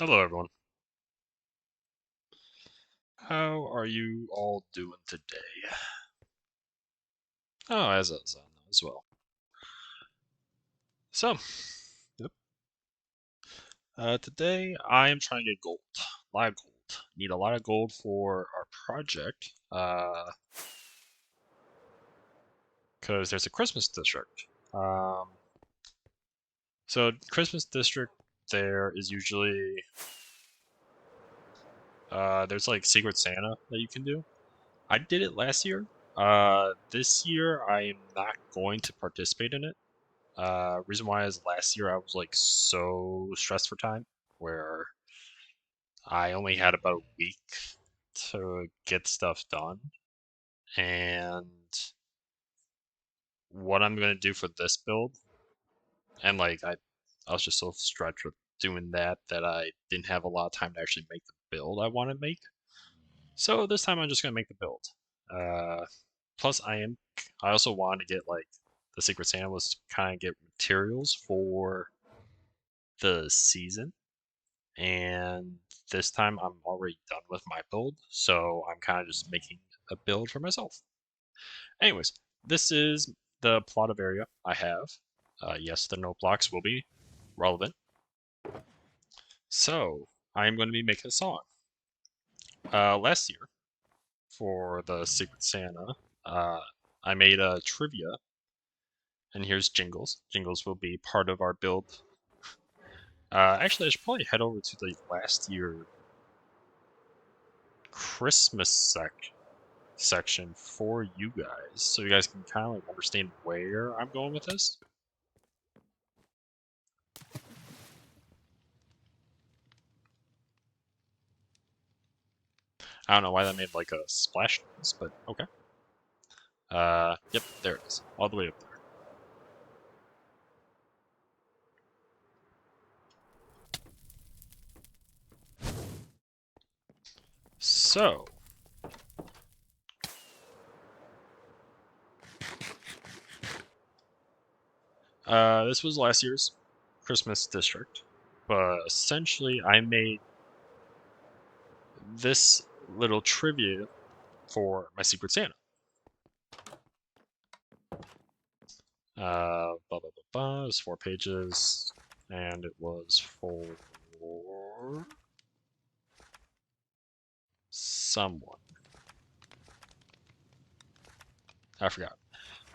Hello, everyone. How are you all doing today? Oh, as well. So, yep. Today I am trying to get gold, a lot of gold. Need a lot of gold for our project, because there's a Christmas district. So Christmas district there is usually there's like Secret Santa that you can do. I did it last year. This year I am not going to participate in it. Reason why is last year I was like so stressed for time, where I only had about a week to get stuff done. And what I'm gonna do for this build, and like I was just so stretched with doing that I didn't have a lot of time to actually make the build I want to make. So this time I'm just gonna make the build. Uh, Plus I also wanted to get like the Secret Santa was to kind of get materials for the season. And this time I'm already done with my build, so I'm kind of just making a build for myself. Anyways, this is the plot of area I have. Yes, the note blocks will be relevant. So I'm going to be making a song. Last year, for the Secret Santa, uh, I made a trivia, and here's jingles. Jingles will be part of our build. Actually, I should probably head over to the last year Christmas section for you guys, so you guys can kind of like understand where I'm going with this. I don't know why that made like a splash noise, but okay. Yep, there it is, all the way up there. So, this was last year's Christmas district, but essentially I made this little trivia for my Secret Santa. Blah blah blah blah. It was 4 pages, and it was for someone. I forgot.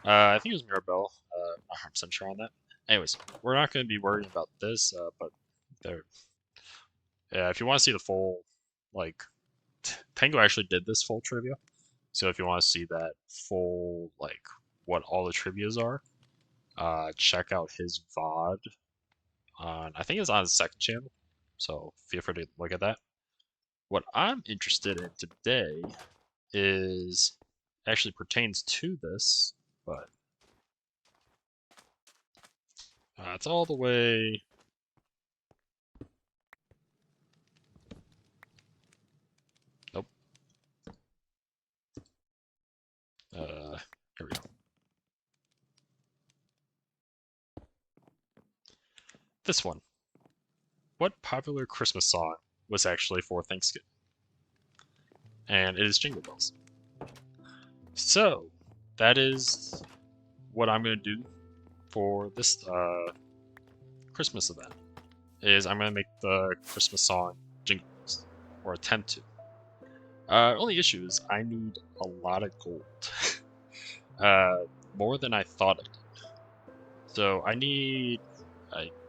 I think it was Mirabelle. Not 100% sure on that. Anyways, we're not going to be worrying about this, but there. Yeah, if you want to see the full, like, Tango actually did this full trivia. So if you want to see that full, like, what all the trivias are, check out his VOD on, I think it's on his second channel. So feel free to look at that. What I'm interested in today is actually pertains to this, but it's all the way. Nope. Here we go. This one. What popular Christmas song was actually for Thanksgiving? And it is Jingle Bells. So, that is what I'm going to do for this Christmas event. Is I'm going to make the Christmas song Jingle Bells, or attempt to. Only issue is I need a lot of gold. More than I thought I did. So I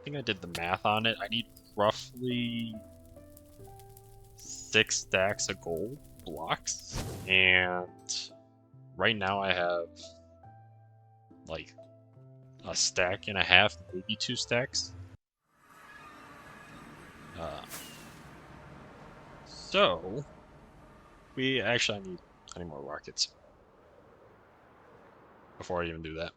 think I did the math on it. I need roughly 6 stacks of gold blocks, and right now I have like a stack and a half, maybe 2 stacks. Uh, so we actually I need more rockets before I even do that.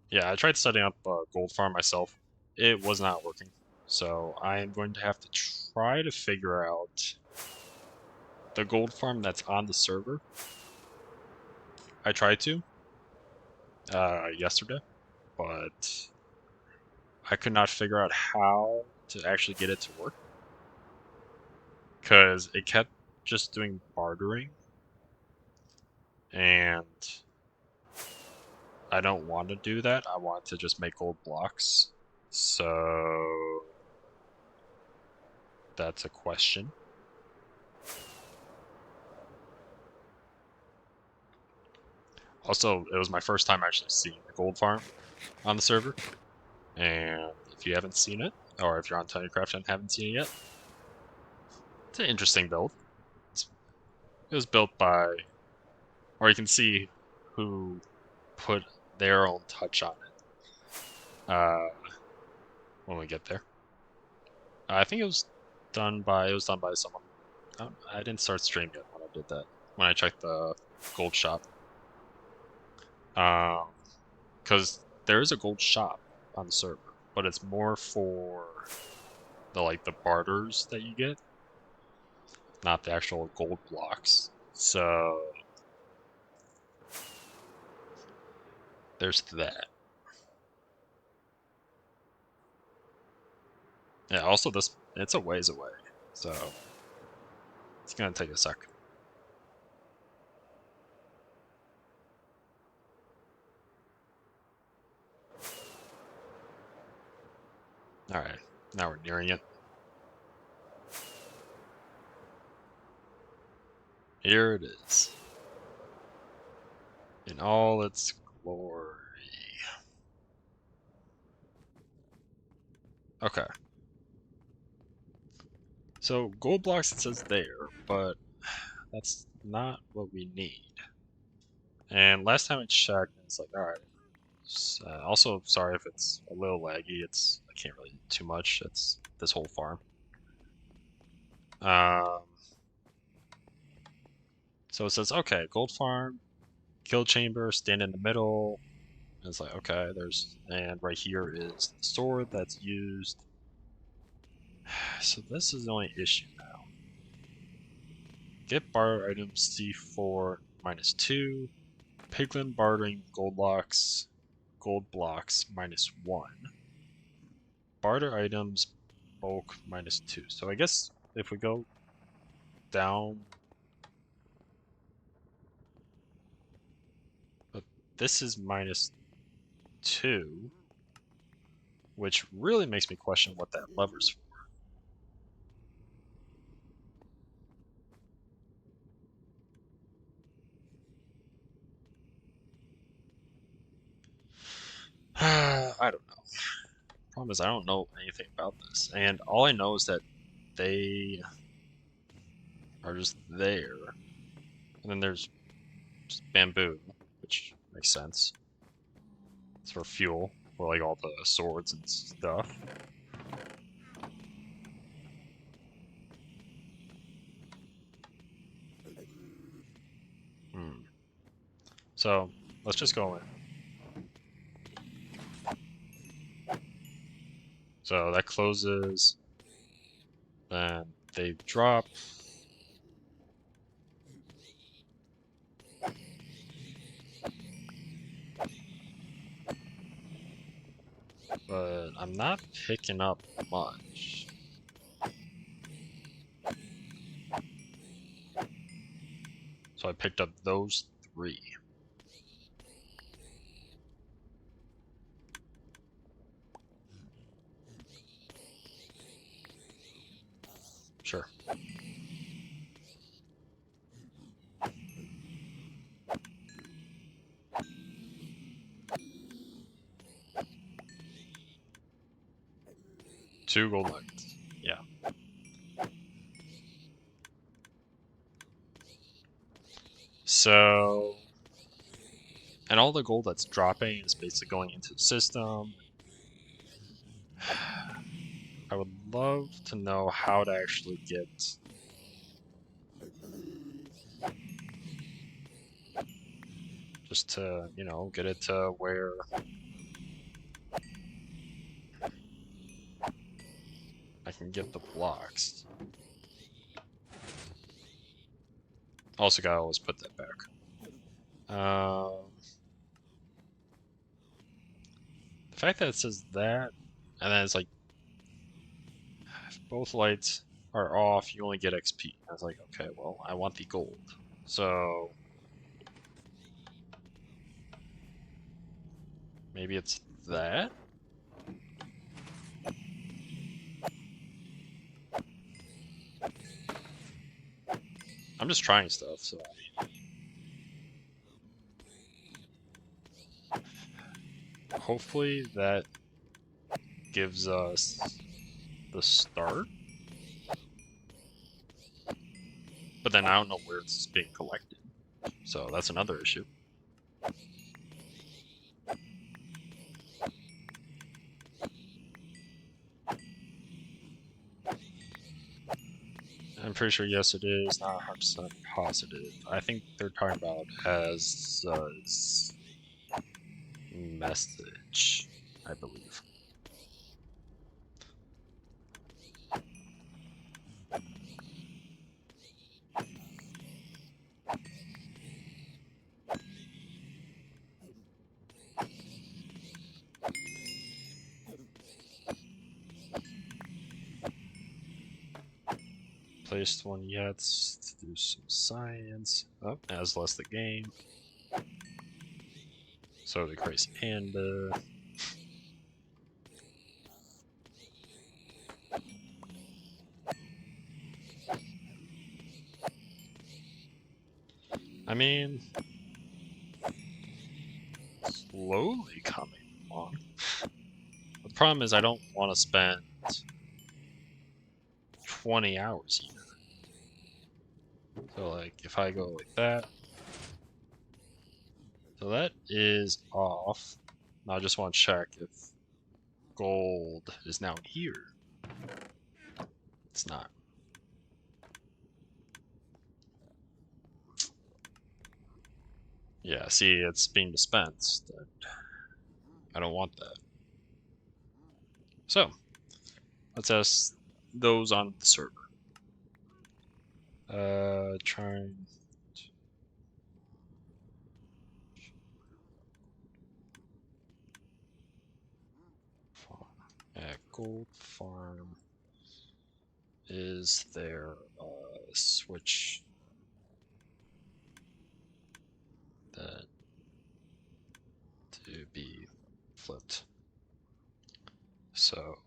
Yeah, I tried setting up a gold farm myself. It was not working. So I am going to have to try to figure out the gold farm that's on the server. I tried to yesterday, but I could not figure out how to actually get it to work. Because it kept just doing bartering. And I don't want to do that. I want to just make gold blocks. So that's a question. Also, it was my first time actually seeing the gold farm on the server. And if you haven't seen it, or if you're on TitanCraft and haven't seen it yet, it's an interesting build. It was built by, or you can see who put their own touch on it when we get there. I think it was done by someone. I didn't start stream yet when I did that. When I checked the gold shop, because there is a gold shop on the server, but it's more for the barters that you get, not the actual gold blocks. So there's that. Yeah. Also, it's a ways away, so it's gonna take a sec. All right, now we're nearing it. Here it is, in all its glory. Okay. So gold blocks it says there, but that's not what we need. And last time I checked, it's like, all right. Also, sorry if it's a little laggy. I can't really do too much. It's this whole farm. So it says, okay, gold farm, kill chamber, stand in the middle. And it's like, okay, and right here is the sword that's used. So this is the only issue now. Get barter items C4 -2. Piglin bartering gold blocks -1. Barter items bulk -2. So I guess if we go down, but this is -2, which really makes me question what that lever's for. I don't know. Problem is, I don't know anything about this, and all I know is that they are just there, and then there's just bamboo, which makes sense. It's for fuel, for like all the swords and stuff. So let's just go in. So that closes. Then they drop. But I'm not picking up much. So I picked up those 3. Sure. Two gold nuggets. Yeah. So, and all the gold that's dropping is basically going into the system. I would love to know how to actually get just to, get it to where I can get the blocks. Also gotta always put that back. The fact that it says that And then it's like, if both lights are off, you only get XP. I was like, okay, well, I want the gold. So maybe it's that? I'm just trying stuff, so hopefully that gives us the start. But then I don't know where it's being collected. So that's another issue. I'm pretty sure yes it is, not 100% positive. I think they're talking about as message, I believe. Placed one yet to do some science. Oh, as less the game. So the crazy panda. I mean, slowly coming along. But the problem is I don't want to spend 20 hours either. So like if I go like that. So that is off. Now I just want to check if gold is now here. It's not. Yeah, see, it's being dispensed. And I don't want that. So, let's ask those on the server. Trying. Gold farm. Is there a switch that to be flipped? So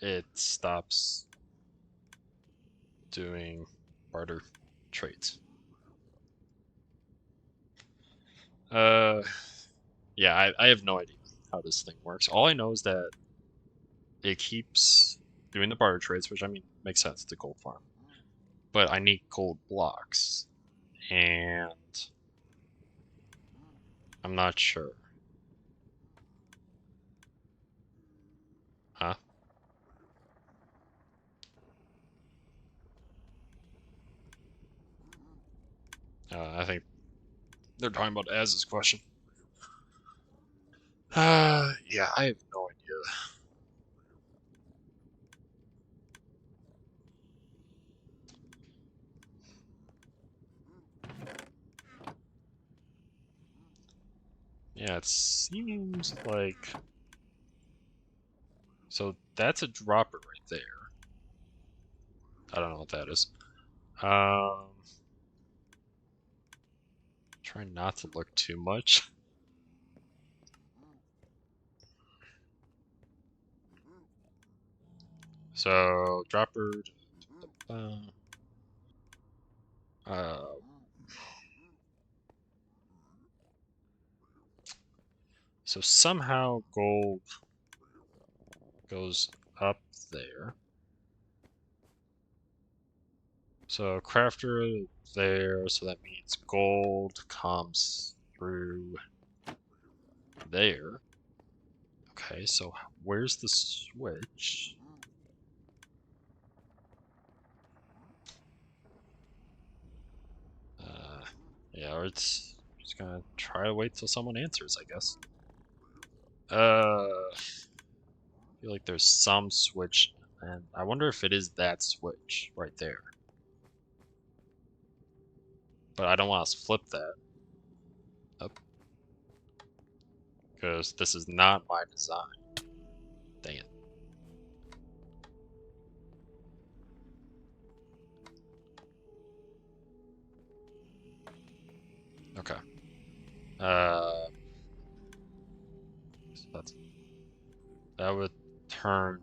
it stops doing barter trades. Yeah, I have no idea how this thing works. All I know is that it keeps doing the barter trades, which I mean makes sense. It's a gold farm, but I need gold blocks, and I'm not sure. Huh? I think they're talking about Az's question. Yeah, I have no idea. Yeah, it seems like so that's a dropper right there. I don't know what that is. Try not to look too much. So dropper. Uh, so somehow gold goes up there. So crafter there, so that means gold comes through there. Okay, so where's the switch? Yeah, or it's just gonna try to wait till someone answers, I guess. I feel like there's some switch, and I wonder if it is that switch right there. But I don't want to flip that up because this is not my design. Dang it. Okay. So that would turn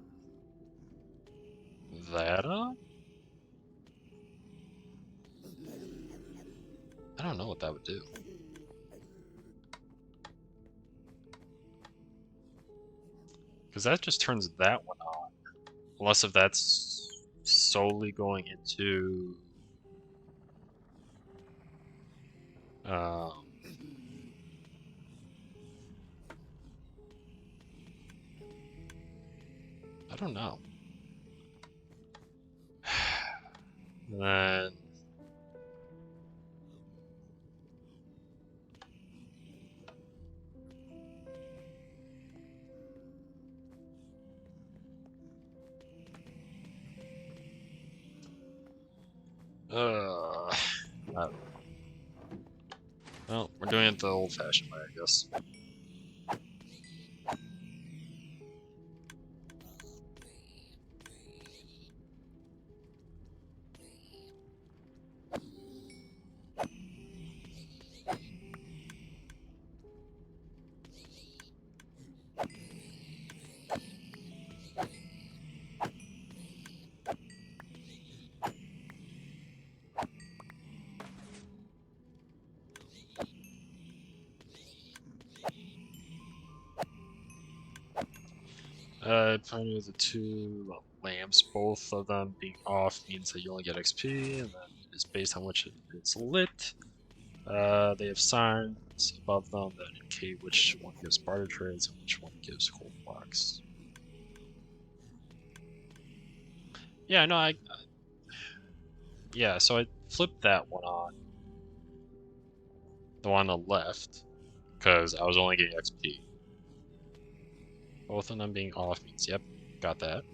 that on? I don't know what that would do. Because that just turns that one on. Unless if that's solely going into... Um, I don't know. Then... I don't know. Well, we're doing it the old-fashioned way, I guess. Finding the two lamps, both of them being off, means that you only get XP, and then it's based on which it's lit. They have signs above them that indicate which one gives barter trades and which one gives gold blocks. Yeah, no, yeah, so I flipped that one on, the one on the left, because I was only getting XP. Both of them being off means, yep, got that.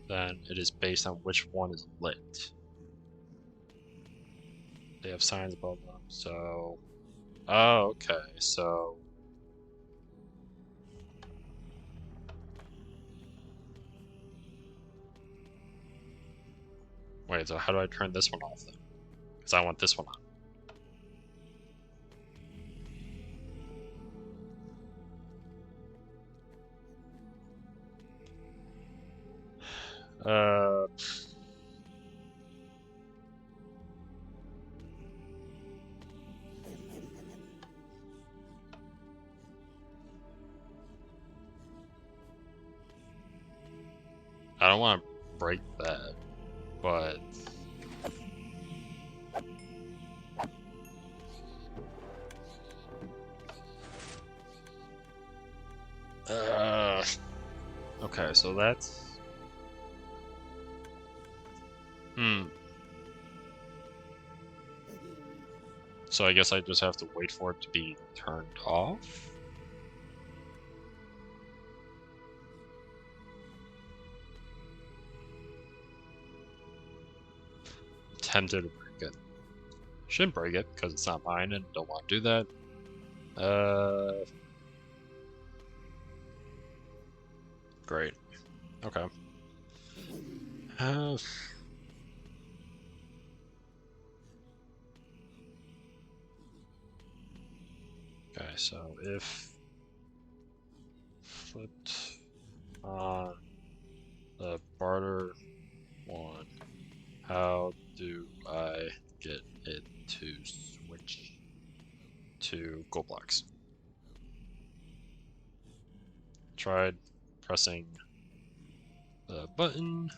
Then it is based on which one is lit. They have signs above them, so... Oh, okay, so... Wait, so how do I turn this one off then? Because I want this one on. I don't want to break that, but... Okay, so that's... So I guess I just have to wait for it to be turned off? Tempted to break it. Shouldn't break it, because it's not mine and don't want to do that. Great. Okay. Okay, so if flipped on the barter one, how do I get it to switch to gold blocks? Tried pressing the button,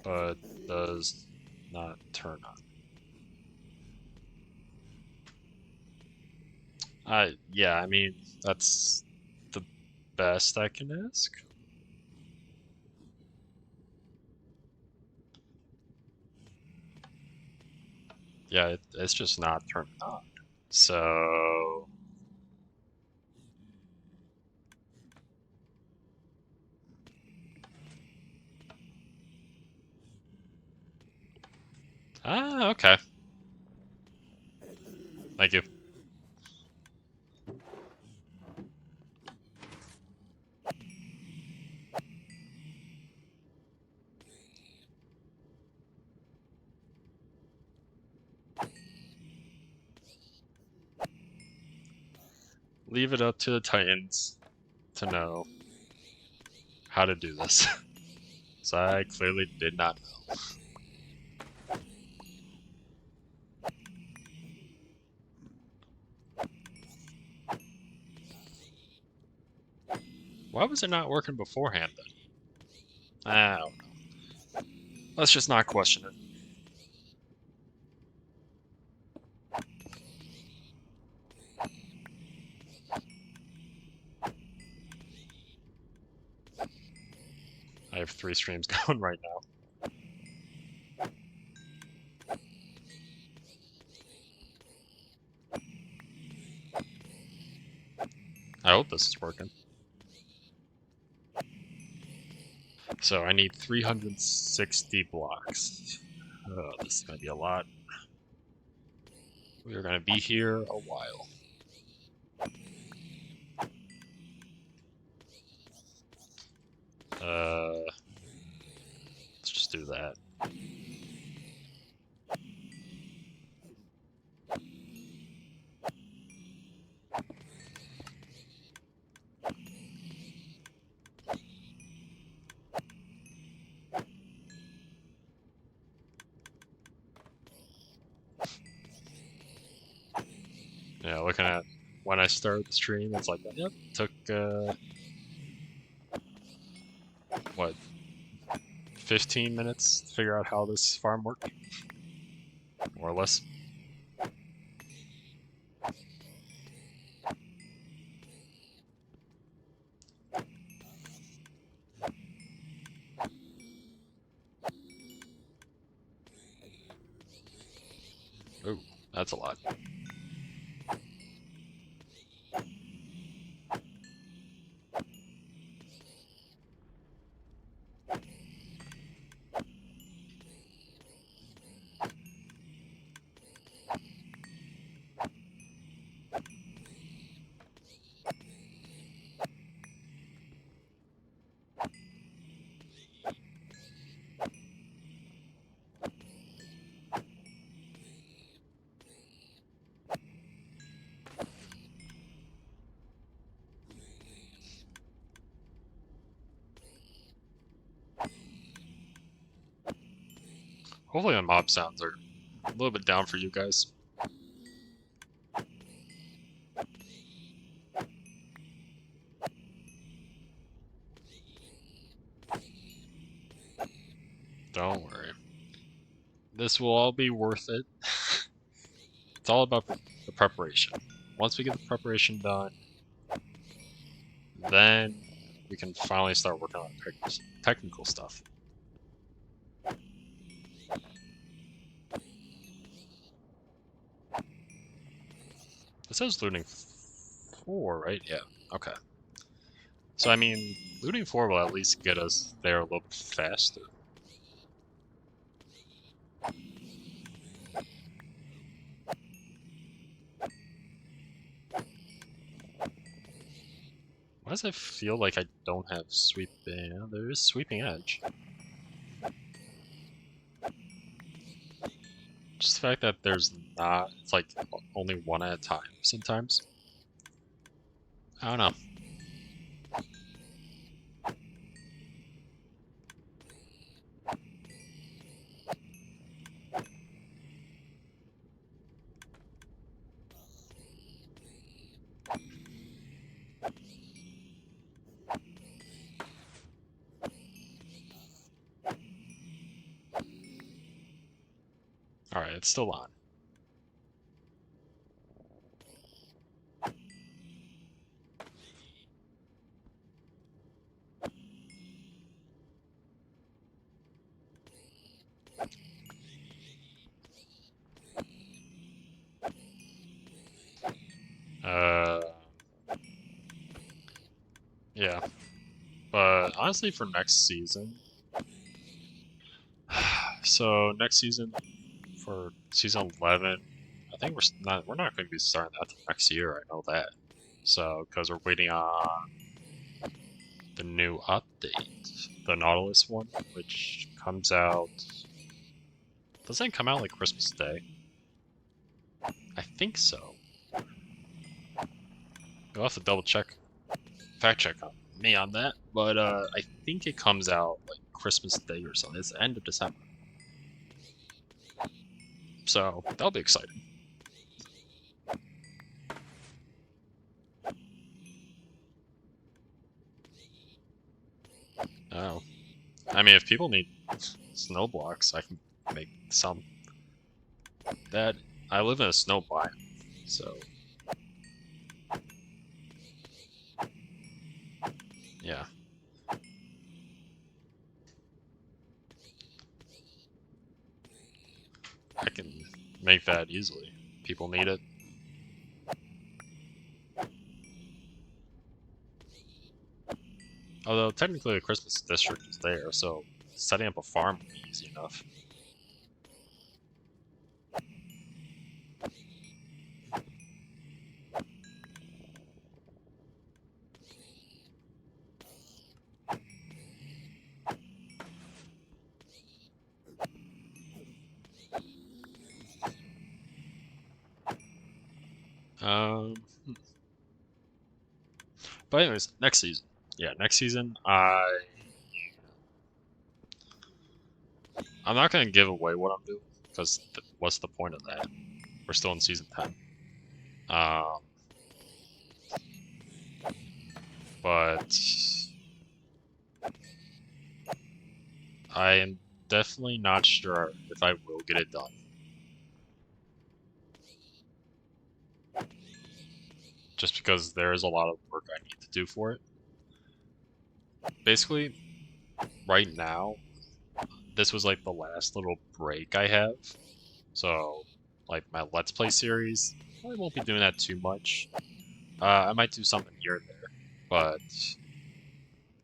but does not turn on. Yeah, I mean, that's the best I can ask. Yeah, it's just not turning on. So... Ah, okay. Thank you. leave it up to the Titans to know how to do this. So I clearly did not know. Why was it not working beforehand then? I don't know. Let's just not question it. I have 3 streams going right now. I hope this is working. So I need 360 blocks. Oh, this is going to be a lot. We are going to be here a while. Let's just do that. Yeah, looking at when I started the stream, it's like, yep, took, what, 15 minutes to figure out how this farm worked? More or less. Ooh, that's a lot. Hopefully the mob sounds are a little bit down for you guys. Don't worry. This will all be worth it. It's all about the preparation. Once we get the preparation done, then we can finally start working on technical stuff. It says looting 4, right? Yeah, okay. So, I mean, looting 4 will at least get us there a little bit faster. Why does it feel like I don't have sweeping? There is sweeping edge. Just the fact that there's not, it's like only one at a time sometimes. I don't know. Alright, it's still on. Uh, yeah. But honestly, for next season, so next season, for season 11, I think we're not going to be starting that till next year. I know that. So because we're waiting on the new update, the Nautilus one, which comes out. Doesn't it come out like Christmas Day? I think so. You'll have to double check, fact check on me on that. But I think it comes out like Christmas Day or something. It's the end of December. So that'll be exciting. Oh, I mean, if people need snow blocks, I can make some. That I live in a snow biome, so yeah, I can make that easily. People need it. Although technically the Christmas district is there, so setting up a farm would be easy enough. Um, but anyways, next season. Yeah, next season I'm not gonna give away what I'm doing because what's the point of that? We're still in season 10. Um, but I am definitely not sure if I will get it done. Just because there is a lot of work I need to do for it. Basically, right now, this was like the last little break I have. So, like my Let's Play series, I won't be doing that too much. I might do something here and there, but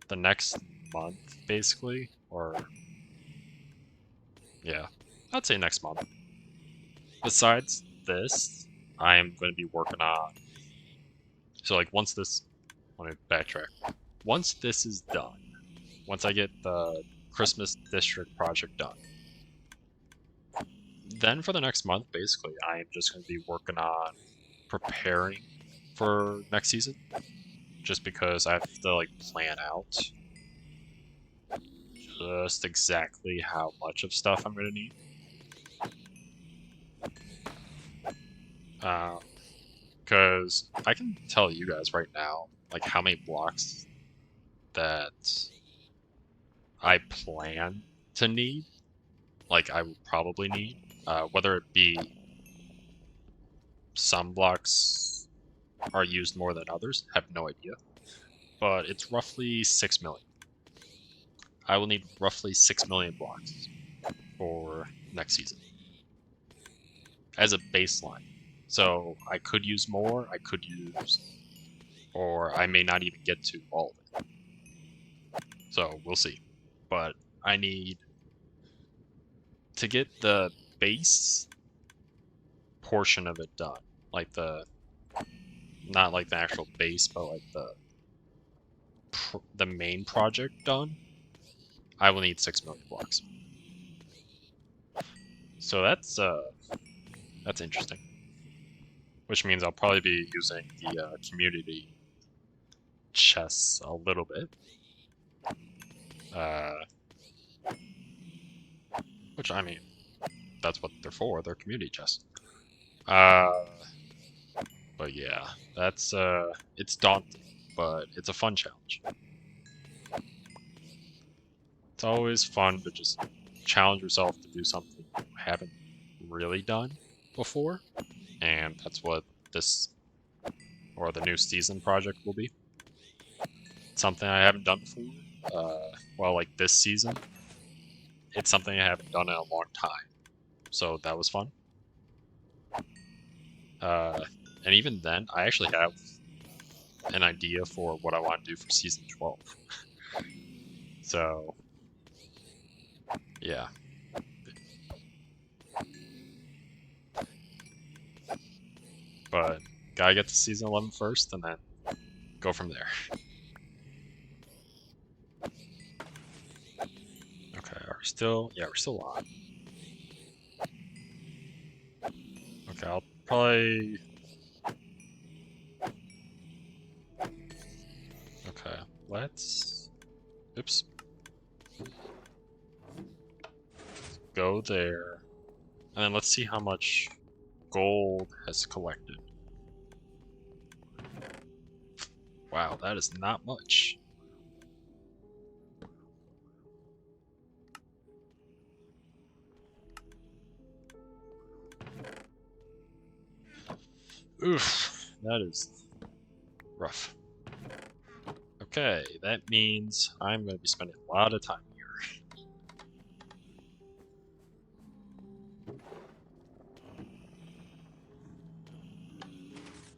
the next month, basically, or yeah, I'd say next month. Besides this, I am going to be working on. So, like, once this, let me backtrack. Once this is done, once I get the Christmas District project done, then for the next month, basically, I am just going to be working on preparing for next season. Just because I have to like plan out just exactly how much of stuff I'm gonna need. Because I can tell you guys right now, like how many blocks that I plan to need. Like I will probably need, whether it be some blocks are used more than others, have no idea. But it's roughly 6 million. I will need roughly 6 million blocks for next season as a baseline. So I could use more, I could use, or I may not even get to all of it. So we'll see. But I need to get the base portion of it done. Like not like the actual base, but like the main project done. I will need 6 million blocks. So that's interesting. Which means I'll probably be using the community chests a little bit. Which I mean, that's what they're for. They're community chests. But yeah, that's it's daunting, but it's a fun challenge. It's always fun to just challenge yourself to do something you haven't really done before, and that's what this or the new season project will be. Something I haven't done before. Well, like this season, it's something I haven't done in a long time, so that was fun. And even then, I actually have an idea for what I want to do for season 12. So, yeah. But gotta get to season 11 first, and then go from there. Okay, are we still? Yeah, we're still on. Okay, I'll probably let's... Oops. Go there. And then let's see how much gold has collected. Wow, that is not much. Oof, that is rough. Okay, that means I'm going to be spending a lot of time here.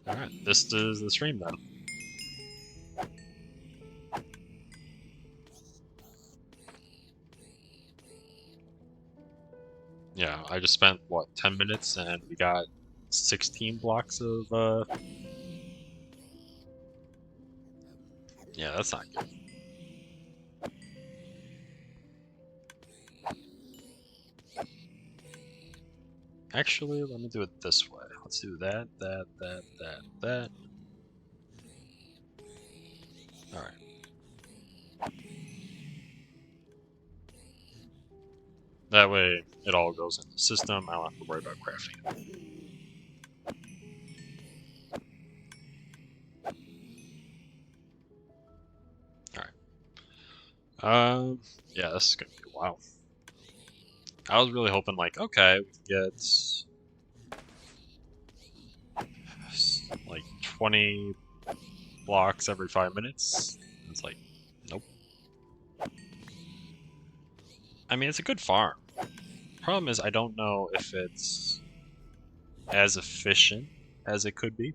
Alright, this is the stream then. Yeah, I just spent, what, 10 minutes and we got 16 blocks of, Yeah, that's not good. Actually, let me do it this way. Let's do that. Alright. That way, it all goes in the system. I don't have to worry about crafting. Alright. Yeah, this is gonna be a while. I was really hoping, like, okay, we can get like 20 blocks every 5 minutes. It's like, nope. I mean, it's a good farm. Problem is, I don't know if it's as efficient as it could be.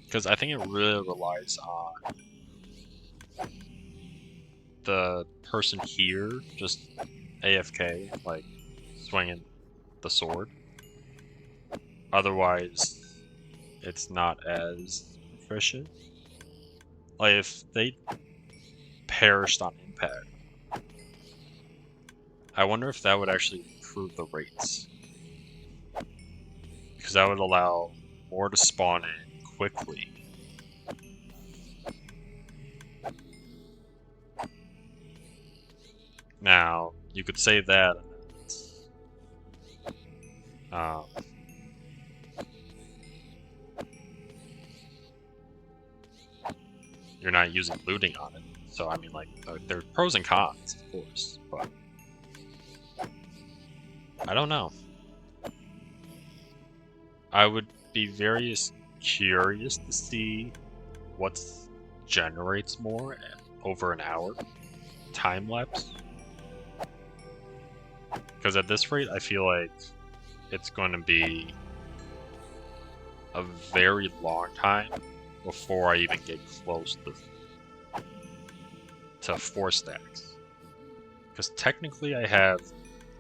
Because I think it really relies on the person here just AFK, like, swinging the sword. Otherwise, it's not as efficient. Like, if they perished on impact, I wonder if that would actually improve the rates. Because that would allow more to spawn in quickly. Now, you could say that, you're not using looting on it. So, I mean, like, there are pros and cons, of course, but I don't know. I would be very curious to see what generates more over an hour time lapse. Because at this rate, I feel like it's going to be a very long time before I even get close to 4 stacks. Because technically I have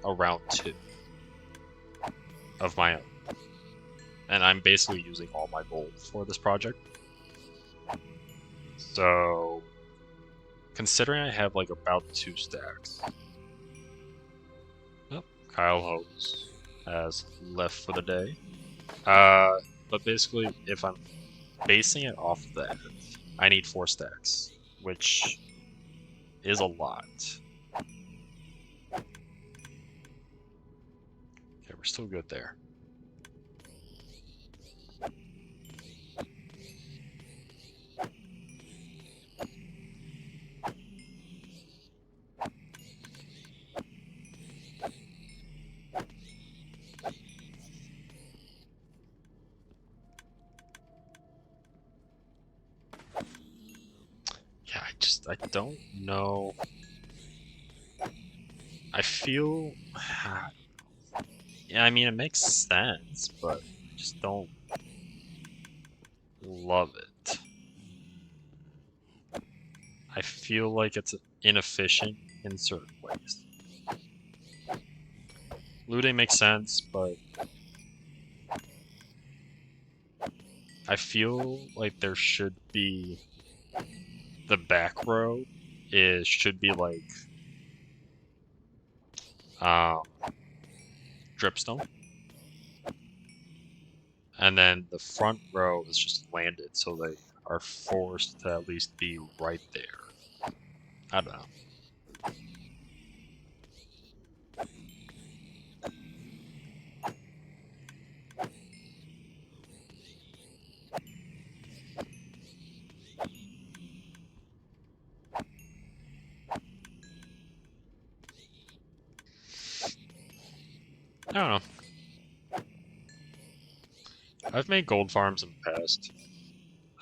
around 2 of my own. And I'm basically using all my gold for this project. So, considering I have like about 2 stacks. Oh, Kyle Hopes has left for the day. But basically, if I'm basing it off of that, I need 4 stacks, which is a lot. Okay, we're still good there. Yeah, I don't know. I feel... Yeah, I mean, it makes sense, but I just don't love it. I feel like it's inefficient in certain ways. Looting makes sense, but I feel like there should be... The back row should be like... dripstone. And then the front row is just landed, so they are forced to at least be right there. I don't know. I don't know. I've made gold farms in the past.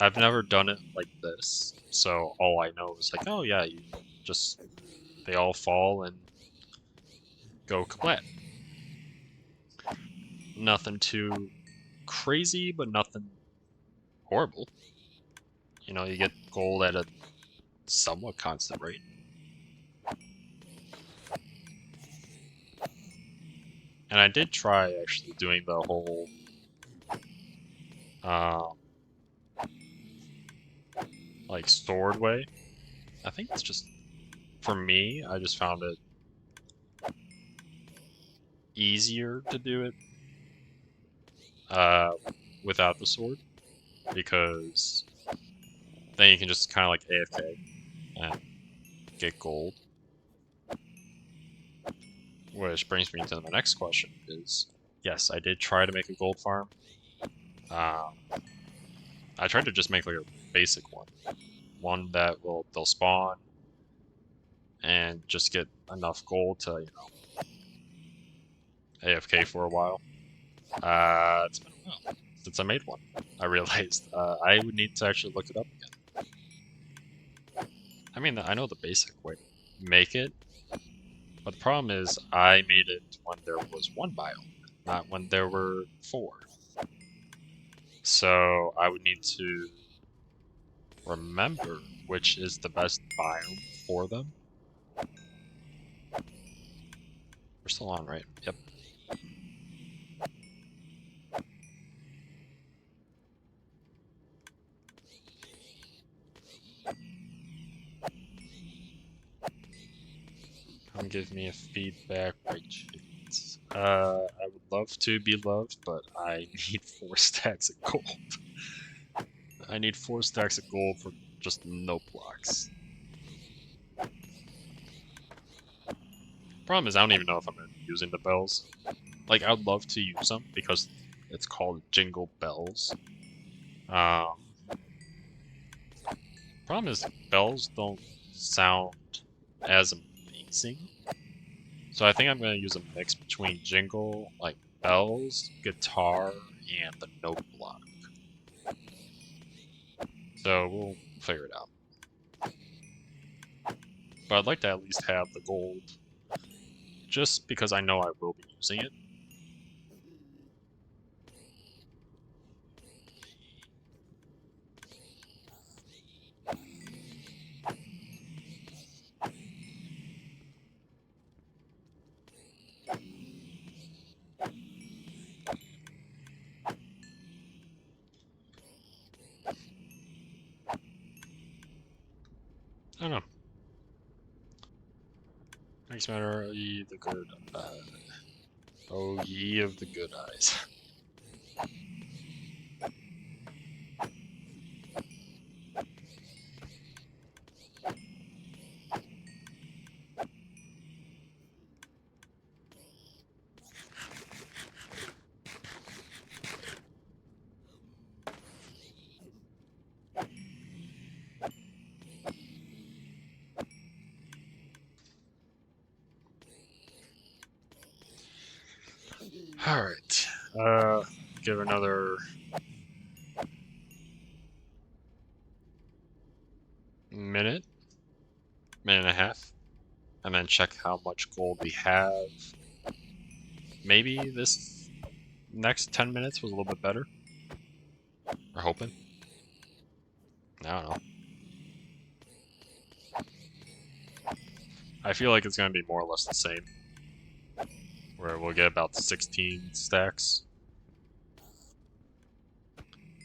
I've never done it like this, so all I know is like, oh yeah, you just they all fall and go kaplat. Nothing too crazy, but nothing horrible. You know, you get gold at a somewhat constant rate. And I did try actually doing the whole um, like sword way. I think it's just for me, I just found it easier to do it uh, without the sword because then you can just kind of like AFK and get gold. Which brings me to the next question: is yes, I did try to make a gold farm. I tried to just make like a basic one that they'll spawn and just get enough gold to AFK for a while. It's been a while since I made one. I realized I would need to actually look it up again. I mean, I know the basic way to make it, but the problem is I made it when there was one biome, not when there were four. So I would need to remember which is the best biome for them. We're still on, right? Yep. Come give me a feedback right chance. I would love to be loved, but I need 4 stacks of gold. I need 4 stacks of gold for just no blocks. Problem is, I don't even know if I'm going to be using the bells. Like, I would love to use them because it's called Jingle Bells. Problem is, bells don't sound as amazing. So I think I'm going to use a mix between jingle, like bells, guitar, and the note block. So we'll figure it out. But I'd like to at least have the gold, just because I know I will be using it. I don't know. Next matter, ye the good, oh ye of the good eyes. Alright, give another minute and a half, and then check how much gold we have. Maybe this next 10 minutes was a little bit better. We're hoping. I don't know. I feel like it's going to be more or less the same, where we'll get about 16 stacks.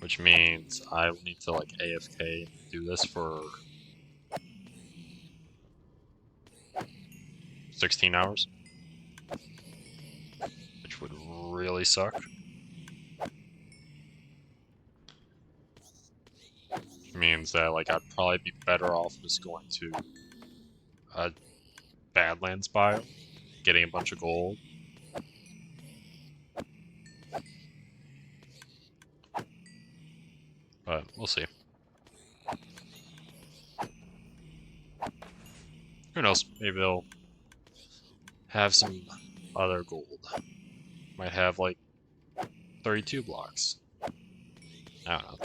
Which means I will need to like AFK and do this for 16 hours. Which would really suck. means that like I'd probably be better off just going to a Badlands biome, getting a bunch of gold. But we'll see. Who knows? Maybe they'll have some other gold. Might have like 32 blocks. I don't know.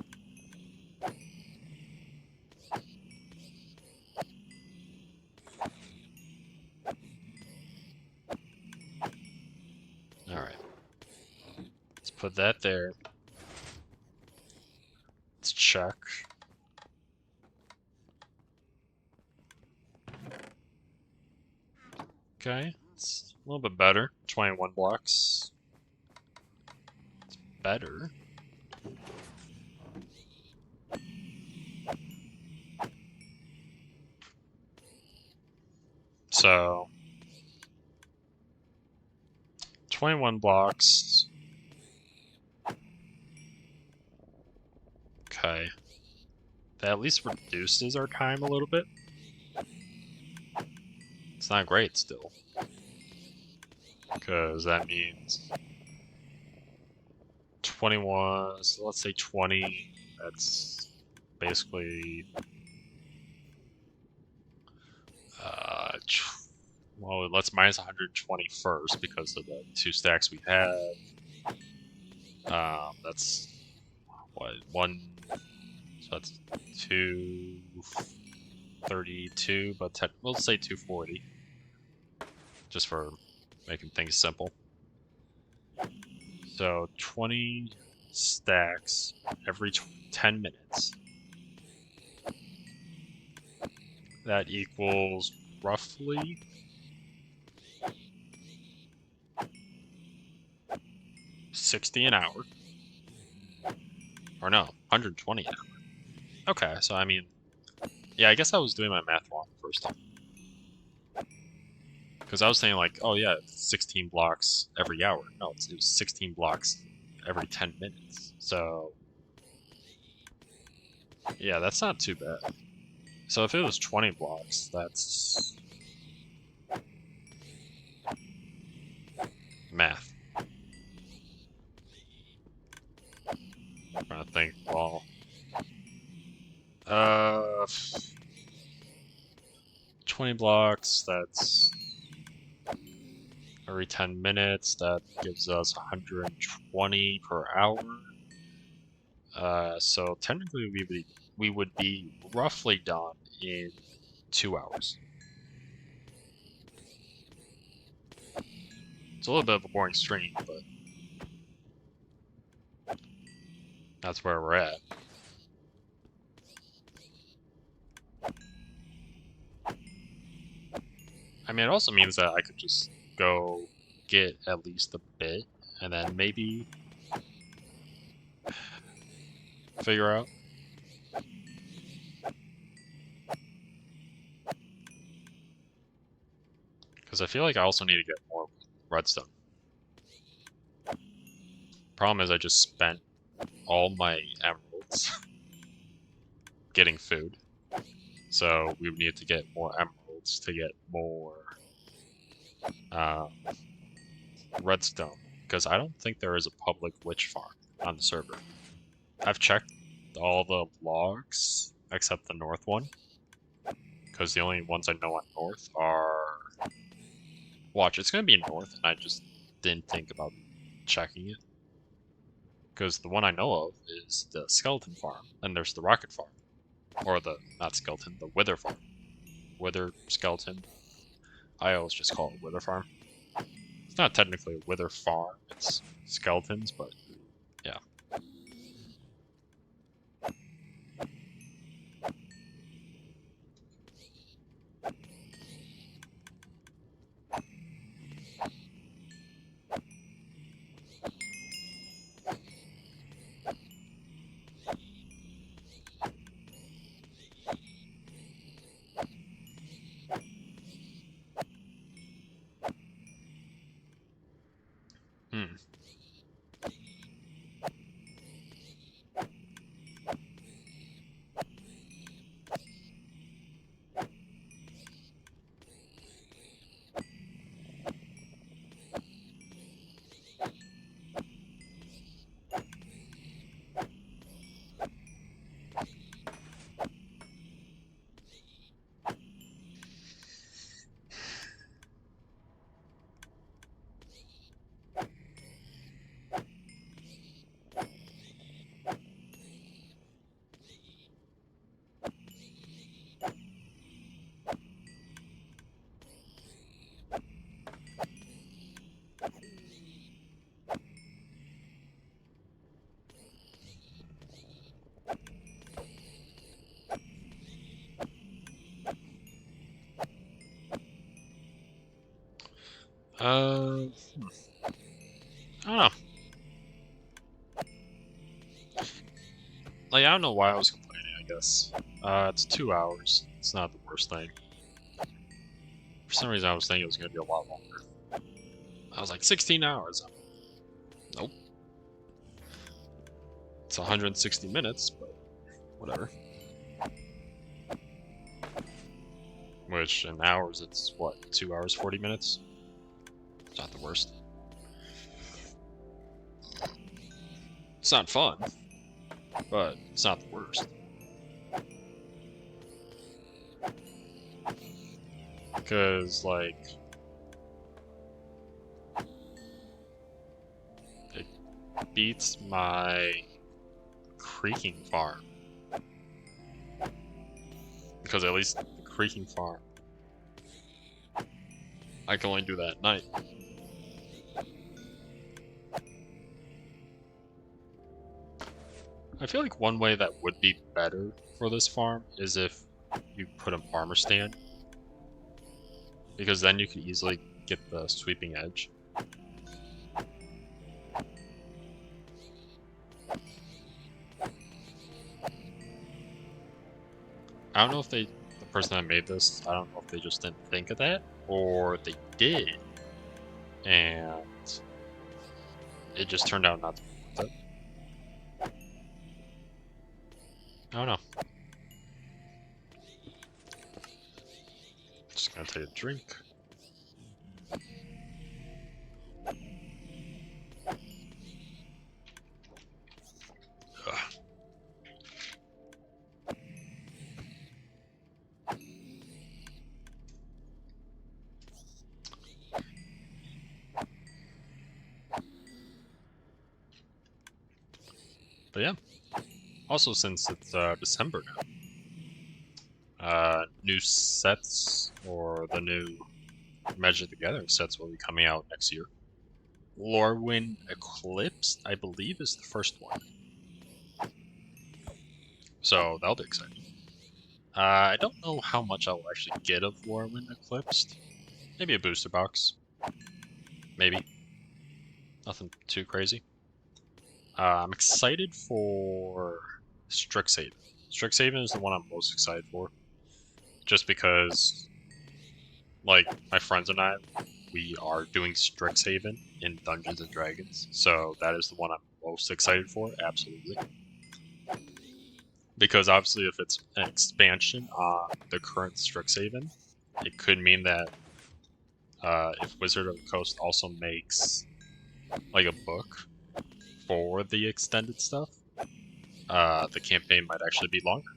Alright. Let's put that there. Let's check. Okay, it's a little bit better. 21 blocks. It's better. So, 21 blocks. Okay. That at least reduces our time a little bit. It's not great still. Because that means 21, so let's say 20, that's basically, well, let's minus 120 first because of the 2 stacks we have. That's, what, 1, so that's 232, but we'll say 240, just for making things simple. So 20 stacks every 10 minutes. That equals roughly 60 an hour. Or no, 120 an hour. Okay, so I mean, yeah, I guess I was doing my math wrong the first time. Because I was saying like, oh yeah, 16 blocks every hour. No, it was 16 blocks every 10 minutes. So, yeah, that's not too bad. So if it was 20 blocks, that's math. I'm trying to think, well, 20 blocks, that's every 10 minutes, that gives us 120 per hour. So technically we would be roughly done in 2 hours. It's a little bit of a boring stream, but that's where we're at. I mean, it also means that I could just go get at least a bit, and then maybe figure out. Because I feel like I also need to get more redstone. Problem is I just spent all my emeralds getting food. So we would need to get more emeralds to get more redstone. Because I don't think there is a public witch farm on the server. I've checked all the logs except the north one. Because the only ones I know on north are... Watch, it's going to be north, and I just didn't think about checking it. Because the one I know of is the skeleton farm, and there's the rocket farm. Or the, not skeleton, the wither farm. Wither skeleton. I always just call it wither farm. It's not technically a wither farm, it's skeletons, but yeah. Hmm. I don't know. Like, I don't know why I was complaining, I guess. It's 2 hours. It's not the worst thing. For some reason, I was thinking it was going to be a lot longer. I was like, 16 hours. Nope. It's 160 minutes, but whatever. Which, in hours, it's what, 2 hours, 40 minutes? It's not the worst. It's not fun, but it's not the worst. Because, like, it beats my creeking farm. Because at least the creeking farm, I can only do that at night. I feel like one way that would be better for this farm is if you put a farmer stand. Because then you could easily get the sweeping edge. I don't know if the person that made this, I don't know if they just didn't think of that, or they did, and it just turned out not to be worth it. I don't know. Just gonna take a drink. Ugh. But yeah. Also, since it's December now, new sets, or the new Magic the Gathering sets, will be coming out next year. Lorwyn Eclipse, I believe, is the first one. So that'll be exciting. I don't know how much I'll actually get of Lorwyn Eclipsed. Maybe a booster box. Maybe. Nothing too crazy. I'm excited for Strixhaven. Strixhaven is the one I'm most excited for. Just because, like, my friends and I, we are doing Strixhaven in Dungeons & Dragons. So that is the one I'm most excited for, absolutely. Because obviously if it's an expansion on the current Strixhaven, it could mean that if Wizard of the Coast also makes like a book for the extended stuff, the campaign might actually be longer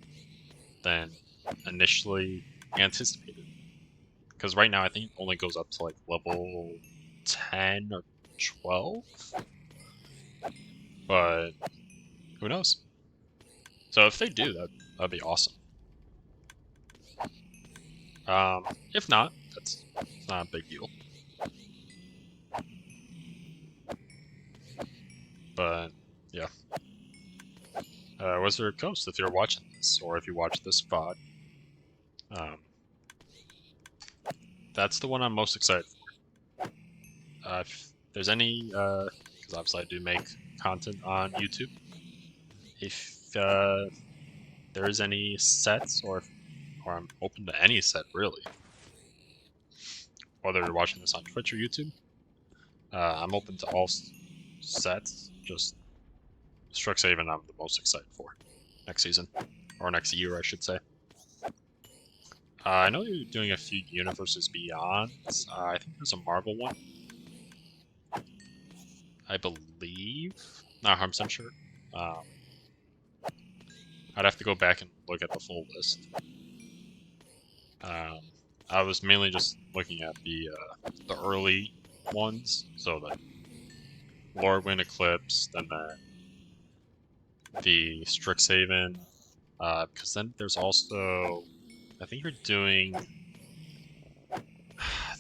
than initially anticipated. Because right now I think it only goes up to like level 10 or 12, but who knows? So if they do, that'd be awesome. If not, it's not a big deal. But yeah, Wizard of the Coast, if you're watching this, or if you watch this VOD, that's the one I'm most excited for. If there's any, because obviously I do make content on YouTube, if there is any sets, or I'm open to any set really, whether you're watching this on Twitch or YouTube, I'm open to all sets. Just Strixhaven I'm the most excited for next season, or next year I should say. I know you're doing a few Universes Beyond. I think there's a Marvel one. I believe. Not 100% sure. I'd have to go back and look at the full list. I was mainly just looking at the early ones, so the Lorwyn Eclipse, then the Strixhaven, because then there's also, I think you're doing,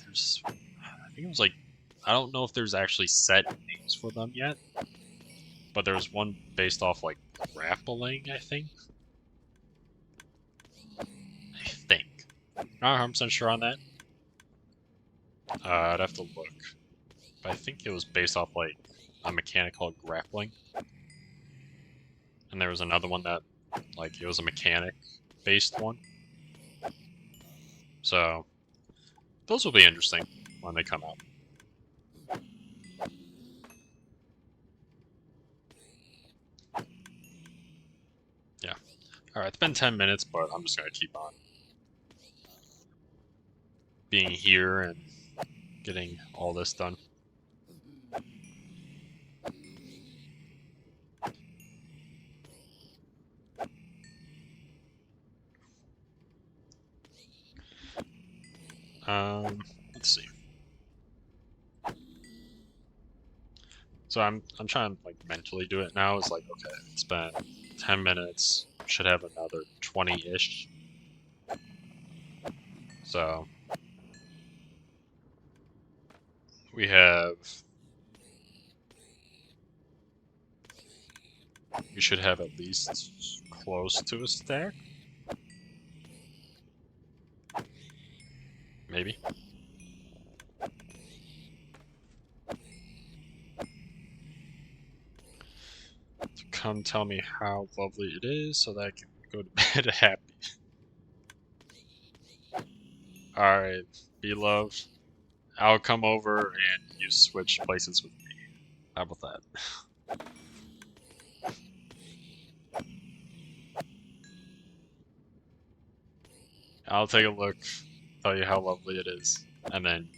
there's, I think it was like, I don't know if there's actually set names for them yet, but there's one based off like grappling, I think. Not 100% sure on that. I'd have to look. But I think it was based off like a mechanic called grappling. And there was another one that like it was a mechanic based one. So those will be interesting when they come out. Yeah. Alright, it's been 10 minutes, but I'm just gonna keep on being here and getting all this done. Let's see. So I'm trying to like mentally do it now. It's like, okay, it's been 10 minutes, should have another 20-ish. So we should have at least close to a stack. Maybe. So come tell me how lovely it is so that I can go to bed happy. Alright, beloved. I'll come over and you switch places with me. How about that? I'll take a look, tell you how lovely it is, and then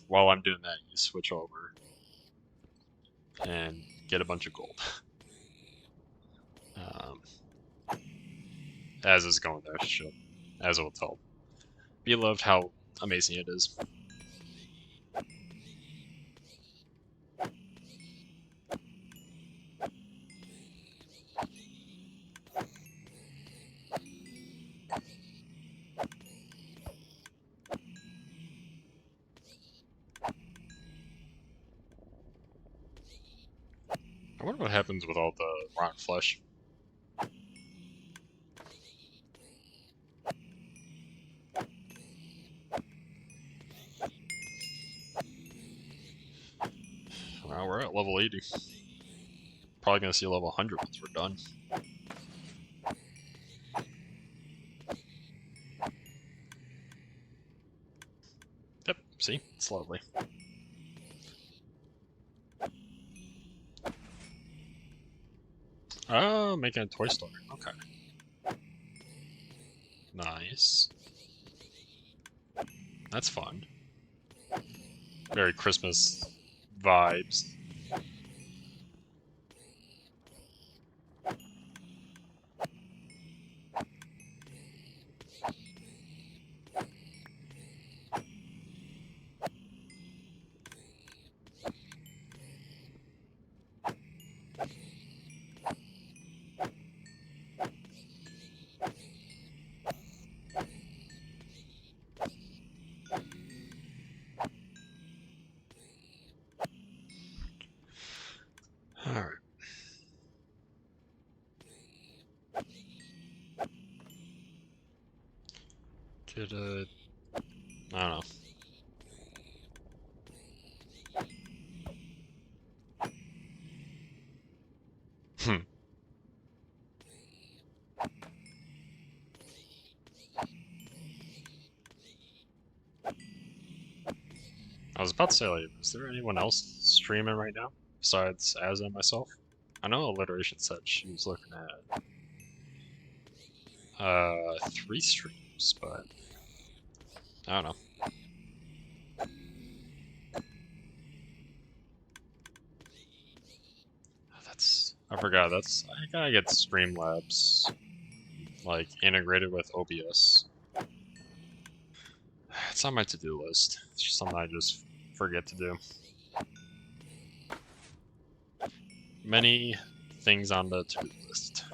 while I'm doing that, you switch over and get a bunch of gold. Um, as is going there, as it will tell. Beloved, how amazing it is. I wonder what happens with all the rotten flesh. Well, we're at level 80. Probably gonna see level 100 once we're done. Yep, see? It's lovely. Oh, making a toy store. Okay. Nice. That's fun. Very Christmas vibes. Alright. Get a... I don't know. Hmm. I was about to say, like, is there anyone else streaming right now besides Az and myself? I know Alliteration said she was looking at 3 streams, but I don't know. I forgot. I gotta get Streamlabs like integrated with OBS. It's on my to-do list. It's just something I just forget to do. Many things on the to-do list.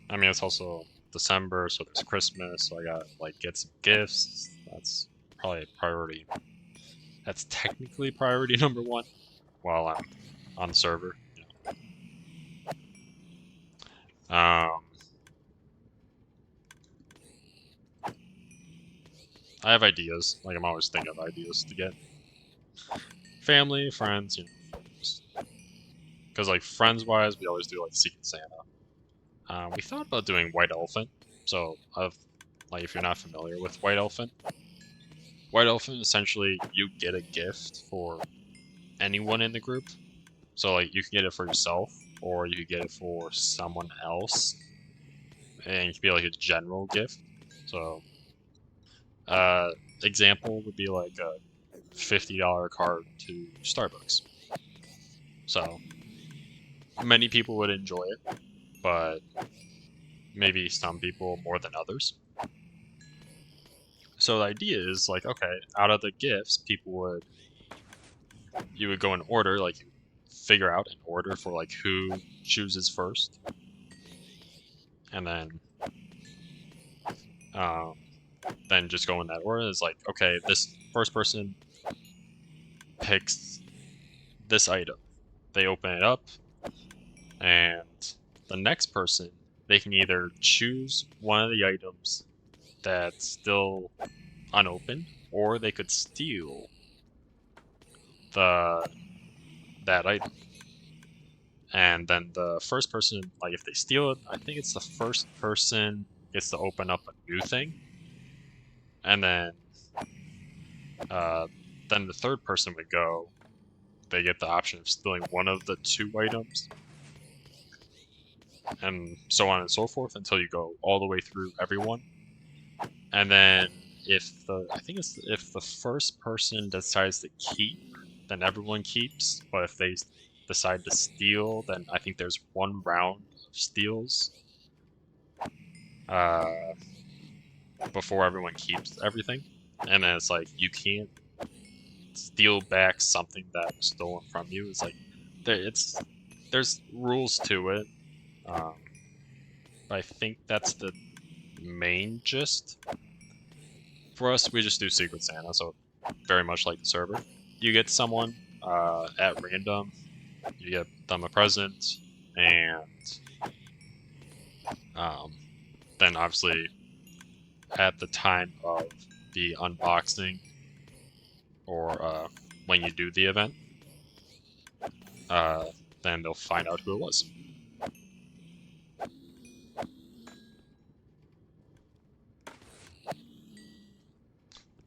I mean, it's also December, so there's Christmas, so I gotta like get some gifts. That's probably a priority. That's technically priority number 1 while I'm on the server. I have ideas. Like I'm always thinking of ideas to get family, friends, you know, because like friends wise, we always do like Secret Santa. We thought about doing White Elephant. So like if you're not familiar with White Elephant essentially you get a gift for anyone in the group. So like you can get it for yourself, or you could get it for someone else, and it could be like a general gift. So, uh, example would be like a $50 card to Starbucks. So many people would enjoy it, but maybe some people more than others. So the idea is like, okay, out of the gifts, you would go in order, like you figure out an order for like who chooses first, and um, then just go in that order. It's like, okay, this first person picks this item. They open it up, and the next person, they can either choose one of the items that's still unopened, or they could steal the that item. And then the first person, like if they steal it, I think it's the first person gets to open up a new thing, and uh, then the third person would go. They get the option of stealing one of the two items, and so on and so forth until you go all the way through everyone. And then I think it's if the first person decides to keep, then everyone keeps. But if they decide to steal, then I think there's one round of steals uh, before everyone keeps everything. And then it's like you can't steal back something that was stolen from you. It's like there's rules to it. Um, but I think that's the main gist. For us, we just do Secret Santa, so very much like the server. You get someone at random, you get them a present, and um, then obviously at the time of the unboxing or when you do the event, uh, then they'll find out who it was.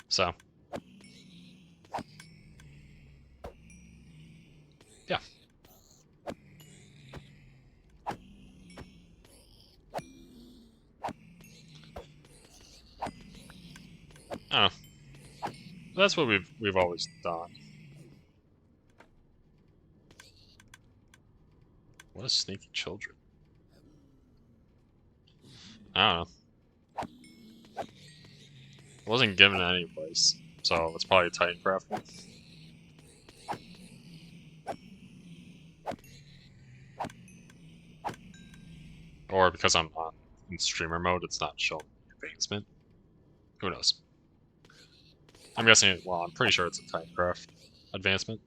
So, yeah. I don't know. That's what we've always done. What a sneaky children. I don't know. It wasn't given any place, so it's probably a TitanCraft one. Or because I'm on in streamer mode, it's not showing advancement. Who knows? I'm guessing, well, I'm pretty sure it's a TitanCraft advancement.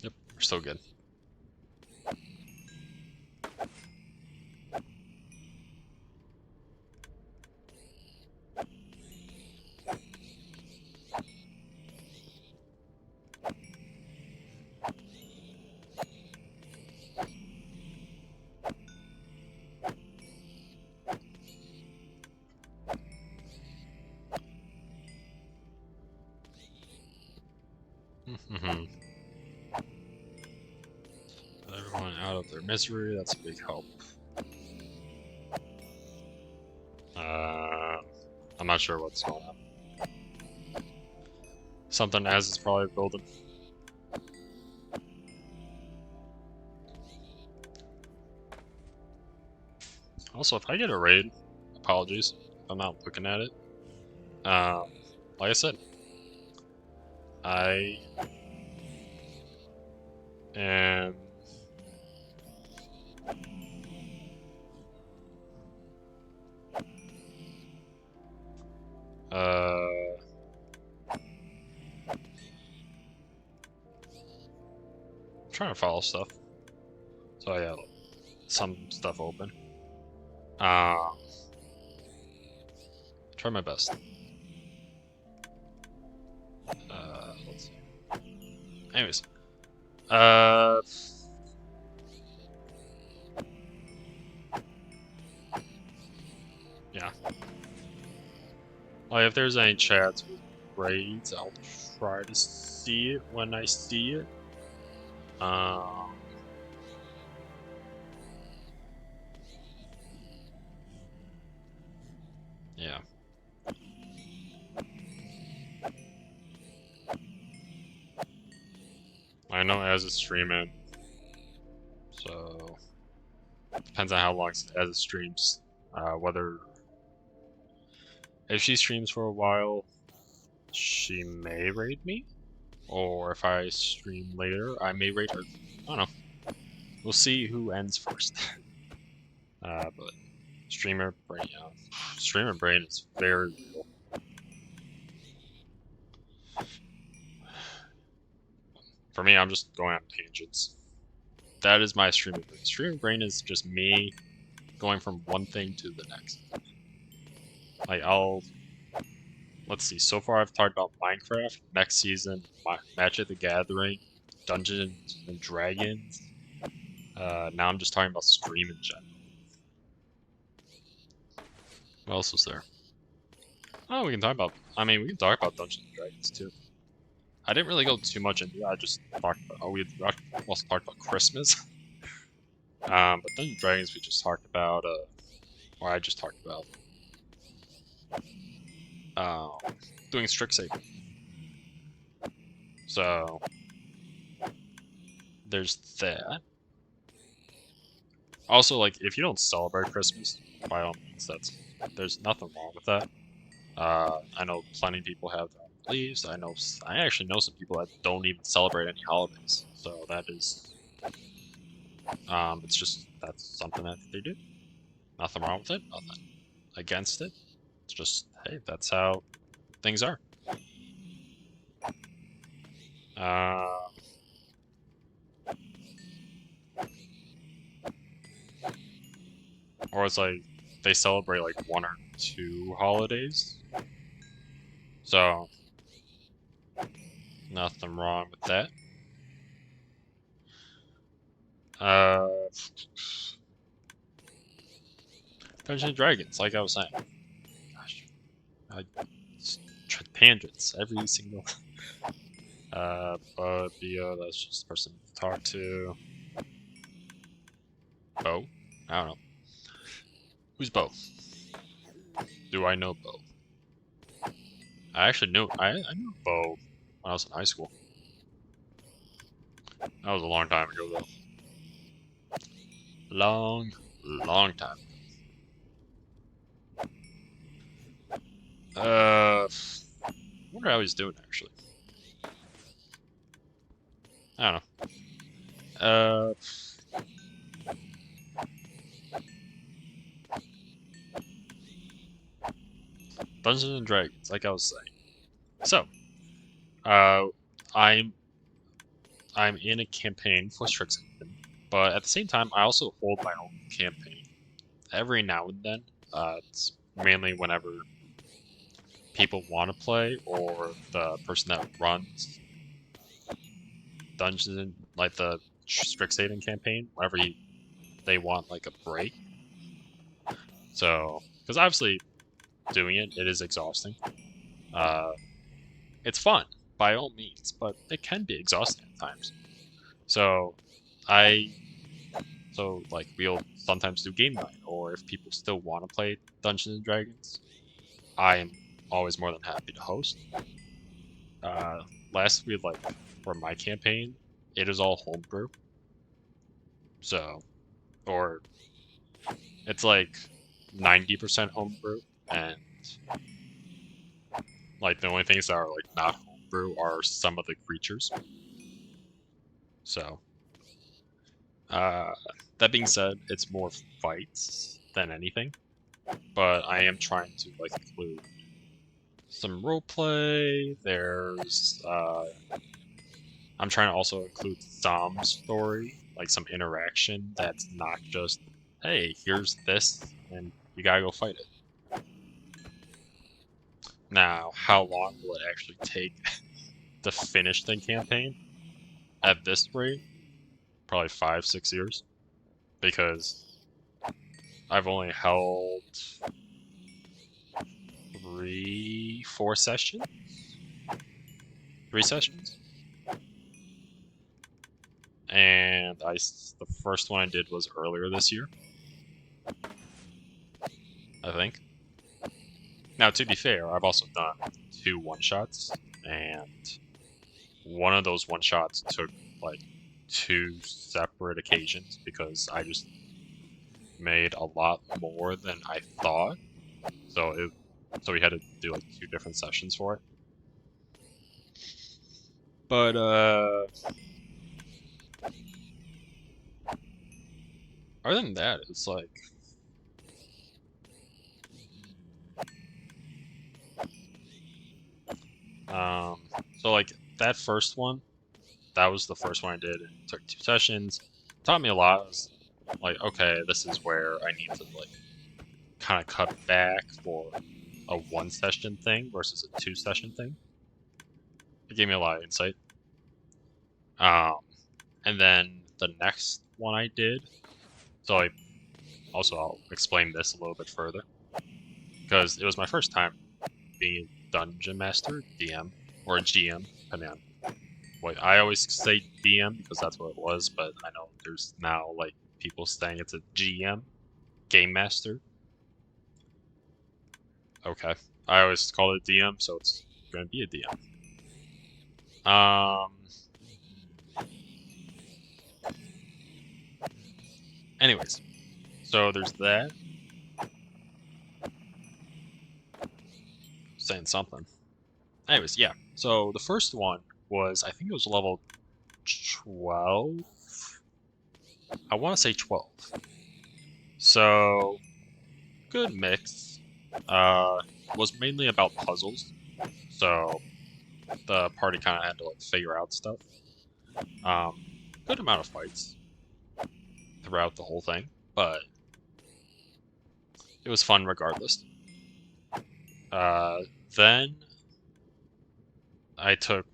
Yep, we're still good. Mm-hmm. Everyone out of their misery, that's a big help. Uh, I'm not sure what's going on. Something as is probably building. Also, if I get a raid, apologies. I'm not looking at it. Like I said, I am uh trying to follow stuff. So I got some stuff open. Try my best. Let's see. Anyways, yeah. Like if there's any chats with raids, I'll try to see it when I see it. Yeah. I know as a streaming, so depends on how long as it streams. Whether if she streams for a while, she may raid me, or if I stream later, I may raid her. I don't know. We'll see who ends first. But streamer brain is very real. For me, I'm just going on tangents. That is my streaming brain. Streaming brain is just me going from one thing to the next. Like let's see. So far, I've talked about Minecraft. Next season, Magic the Gathering, Dungeons and Dragons. Now I'm just talking about stream in general. What else was there? Oh, we can talk about. I mean, we can talk about Dungeons and Dragons too. I didn't really go too much into it. I just talked about. Oh, we also talked about Christmas. But Dungeons and Dragons, we just talked about. Or I just talked about. Doing strict saving. So there's that. Also, like, if you don't celebrate Christmas, by all means, there's nothing wrong with that. I know plenty of people have their own beliefs. I actually know some people that don't even celebrate any holidays. So that is, it's just that's something that they do. Nothing wrong with it. Nothing against it. It's just, hey, that's how things are. Or it's like they celebrate like 1 or 2 holidays. So nothing wrong with that. Dungeons and Dragons, like I was saying. Gosh, tangents every single. But Bio, that's just the person to talk to. Bo? I don't know. Who's Bo? Do I know Bo? I actually knew. I knew Bo when I was in high school. That was a long time ago, though. Long time. I wonder how he's doing actually. I don't know. Dungeons and Dragons, like I was saying. So, I'm in a campaign for Strixhaven, but at the same time, I also hold my own campaign every now and then. It's mainly whenever people want to play, or the person that runs Dungeons, like the Strixhaven campaign, whenever they want like a break. So, because obviously doing it is exhausting. It's fun by all means, but it can be exhausting at times. So, like we'll sometimes do game night, or if people still want to play Dungeons and Dragons, I am always more than happy to host. Last week, like for my campaign, it is all homebrew. So, or it's like 90% homebrew, and like the only things that are like not homebrew are some of the creatures. So, that being said, it's more fights than anything, but I am trying to like include some roleplay. There's I'm trying to also include some story, like some interaction that's not just, hey, here's this, and you gotta go fight it. Now, how long will it actually take to finish the campaign? At this rate, probably 5, 6 years, because I've only held 3 sessions, 3 sessions, and the first one I did was earlier this year, I think. Now, to be fair, I've also done 2 one-shots, and one of those one-shots took like 2 separate occasions because I just made a lot more than I thought. So we had to do like 2 different sessions for it. But other than that, it's like so like that first one, that was the first one I did. It took 2 sessions. Taught me a lot. It was like, okay, this is where I need to like kind of cut back for a 1 session thing versus a 2 session thing. It gave me a lot of insight. And then the next one I did, so I'll explain this a little bit further because it was my first time being a dungeon master, DM, or a GM, depending on what I always say DM because that's what it was, but I know there's now like people saying it's a GM, game master. Okay, I always call it DM, so it's going to be a DM. Anyways, so there's that. Saying something. Anyways, yeah. So the first one was, I think it was level 12. I want to say 12. So good mix. Was mainly about puzzles. So the party kind of had to like figure out stuff. Good amount of fights throughout the whole thing, but it was fun regardless. Then I took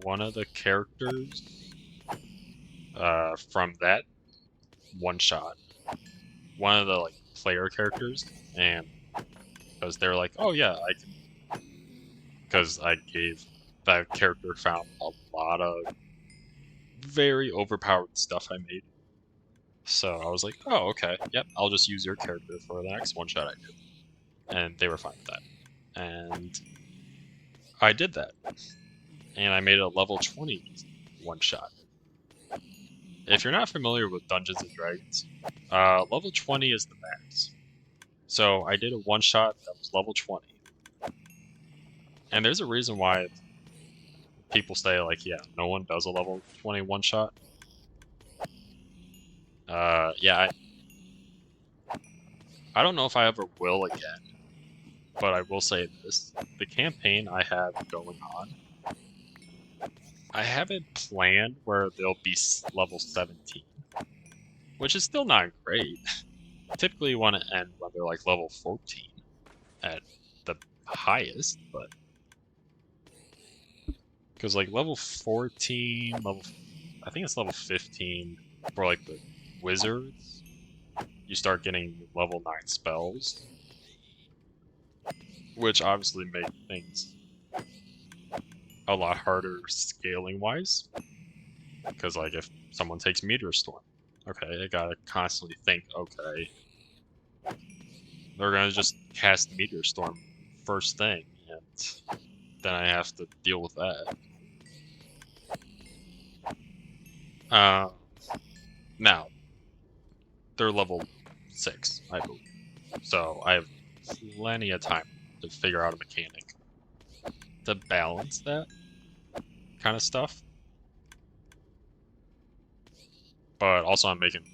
one of the characters from that one shot, one of the like player characters, and because they're like, oh yeah, I can, because I gave that character found a lot of very overpowered stuff I made. So I was like, oh okay, yep, I'll just use your character for the next one shot I do, and they were fine with that, and I did that, and I made a level 20 one shot. If you're not familiar with Dungeons and Dragons, level 20 is the max. So I did a one shot that was level 20. And there's a reason why people say, like, yeah, no one does a level 20 one shot. Yeah, I don't know if I ever will again, but I will say this. The campaign I have going on, I have it planned where they'll be level 17, which is still not great. Typically you want to end when they're like level 14 at the highest, but because like level 14, I think it's level 15 for like the wizards, you start getting level 9 spells, which obviously make things a lot harder scaling wise. Because like if someone takes Meteor Storm, okay, I gotta constantly think, okay, they're gonna just cast Meteor Storm first thing, and then I have to deal with that. Now, they're level 6, I believe. So I have plenty of time to figure out a mechanic to balance that kind of stuff. But also I'm making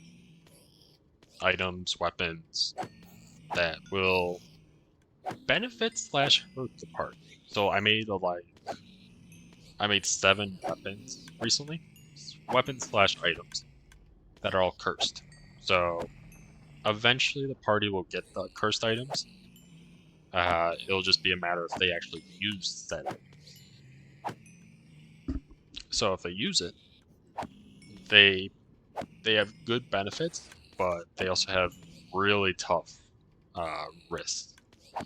items, weapons that will benefit slash hurt the party. So I made a like I made 7 weapons recently. Weapons slash items that are all cursed. So eventually the party will get the cursed items. It'll just be a matter if they actually use said items. So if they use it, they they have good benefits, but they also have really tough risks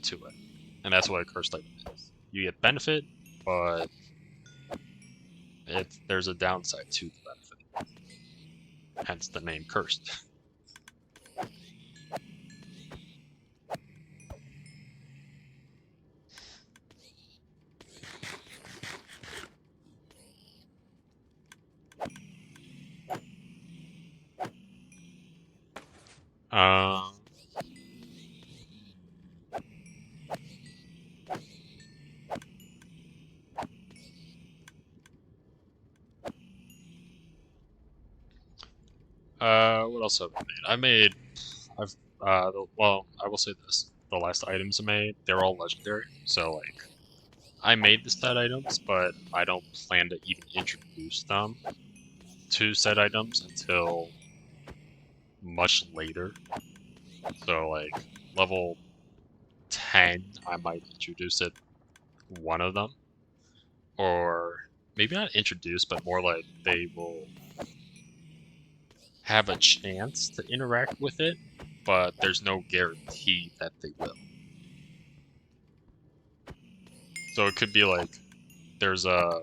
to it, and that's what a cursed item is. You get benefit, but there's a downside to the benefit, hence the name cursed. Um, what else have I made? Well, I will say this: the last items I made, they're all legendary. So like, I made the set items, but I don't plan to even introduce them to set items until much later. So like level 10, I might introduce it one of them, or maybe not introduce, but more like they will have a chance to interact with it, but there's no guarantee that they will. So it could be like there's a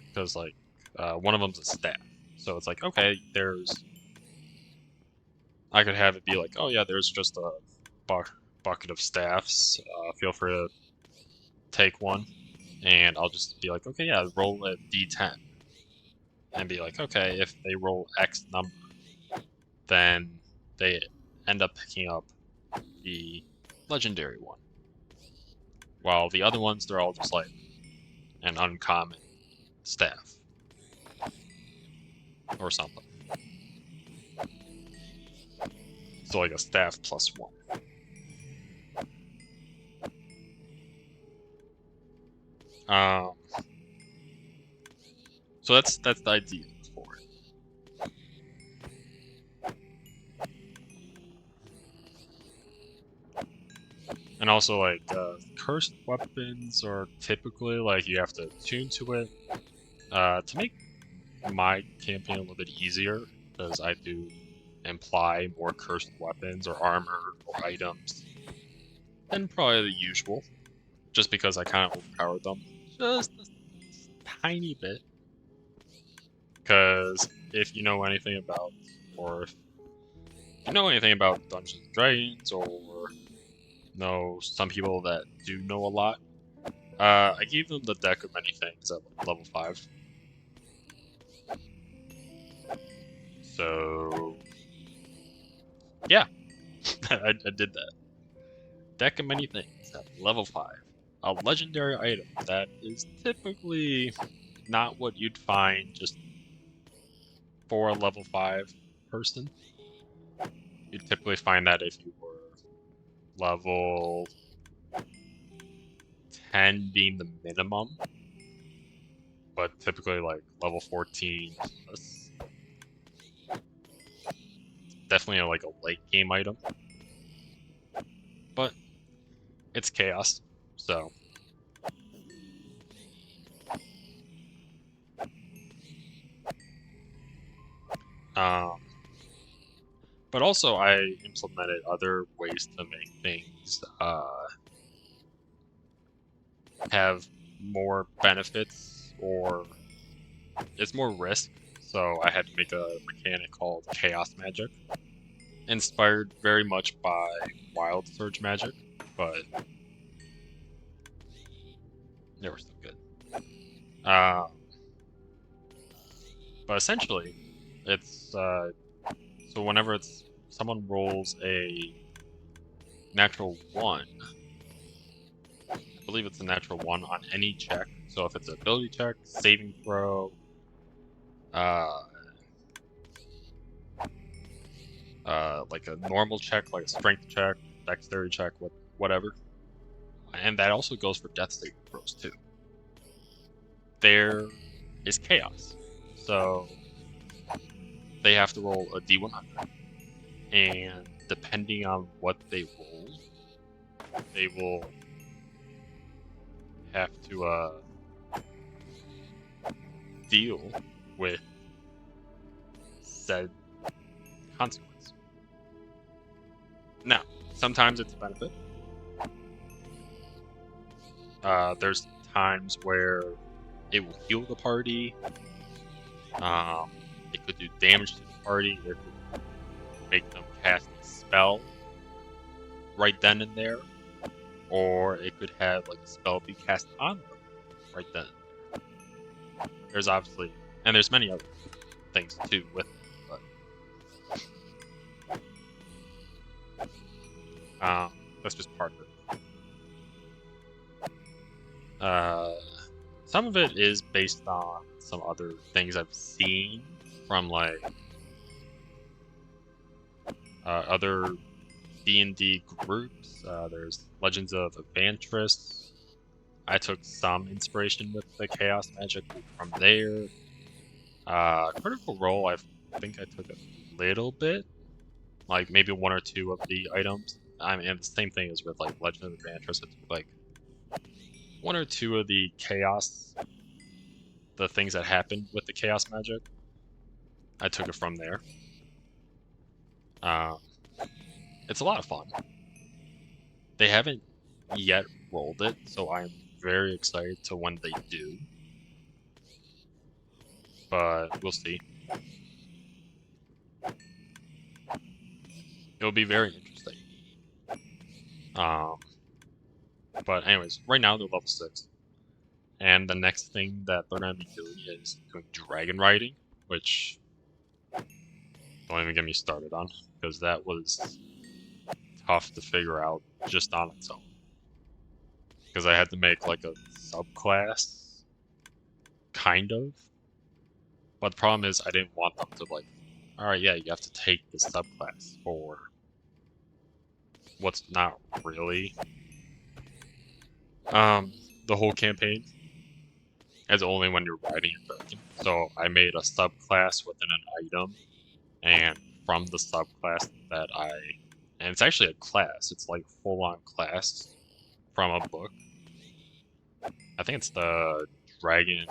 because like one of them's a staff, so it's like okay, I could have it be like, oh yeah, there's just a bucket of staffs. Feel free to take one, and I'll just be like, okay, yeah, roll a d10, and be like, okay, if they roll X number, then they end up picking up the legendary one. While the other ones, they're all just like an uncommon staff or something. So like a staff +1. Um, so that's the idea for it. And also like cursed weapons are typically like you have to tune to it to make my campaign a little bit easier, because I do imply more cursed weapons or armor or items than probably the usual, just because I kind of overpowered them just a tiny bit. Because if you know anything about, or if you know anything about Dungeons and Dragons, or know some people that do know a lot, I gave them the deck of many things at level 5. So yeah, I did that. Deck of many things at level 5. A legendary item that is typically not what you'd find just for a level 5 person. You'd typically find that if you were level 10 being the minimum, but typically like level 14 plus. Definitely like a late game item, but it's chaos, so um, but also I implemented other ways to make things have more benefits, or it's more risk. So I had to make a mechanic called Chaos Magic, inspired very much by Wild Surge Magic, but they were still good. But essentially, it's so whenever someone rolls a natural 1, I believe it's a natural 1 on any check. So if it's an ability check, saving throw, uh, like a normal check, like a strength check, dexterity check, whatever. And that also goes for death saving throws too. there is chaos. So they have to roll a D100, and depending on what they roll, they will have to deal with said consequence. Now, sometimes it's a benefit. There's times where it will heal the party. It could do damage to the party. It could make them cast a spell right then and there, or it could have like a spell be cast on them right then. There's obviously, and there's many other things too with it, but that's just part of it. Some of it is based on some other things I've seen from like other D&D groups. There's Legends of Evantris. I took some inspiration with the chaos magic from there. Critical Role, I think I took a little bit, like maybe one or two of the items. I mean, the same thing as with like Legend of Evantris. I took like one or two of the chaos, the things that happen with the chaos magic. I took it from there. It's a lot of fun. They haven't yet rolled it, so I'm very excited to when they do. But we'll see. It'll be very interesting. But anyways, right now they're level 6. And the next thing that they're going to be doing is doing dragon riding, which don't even get me started on, because that was tough to figure out just on its own. Because I had to make like a subclass, kind of. But the problem is I didn't want them to like, alright, yeah, you have to take the subclass for what's not really the whole campaign, as only when you're riding a dragon. So I made a subclass within an item, and from the subclass that and it's actually a class, it's like full-on class from a book. I think it's the dragon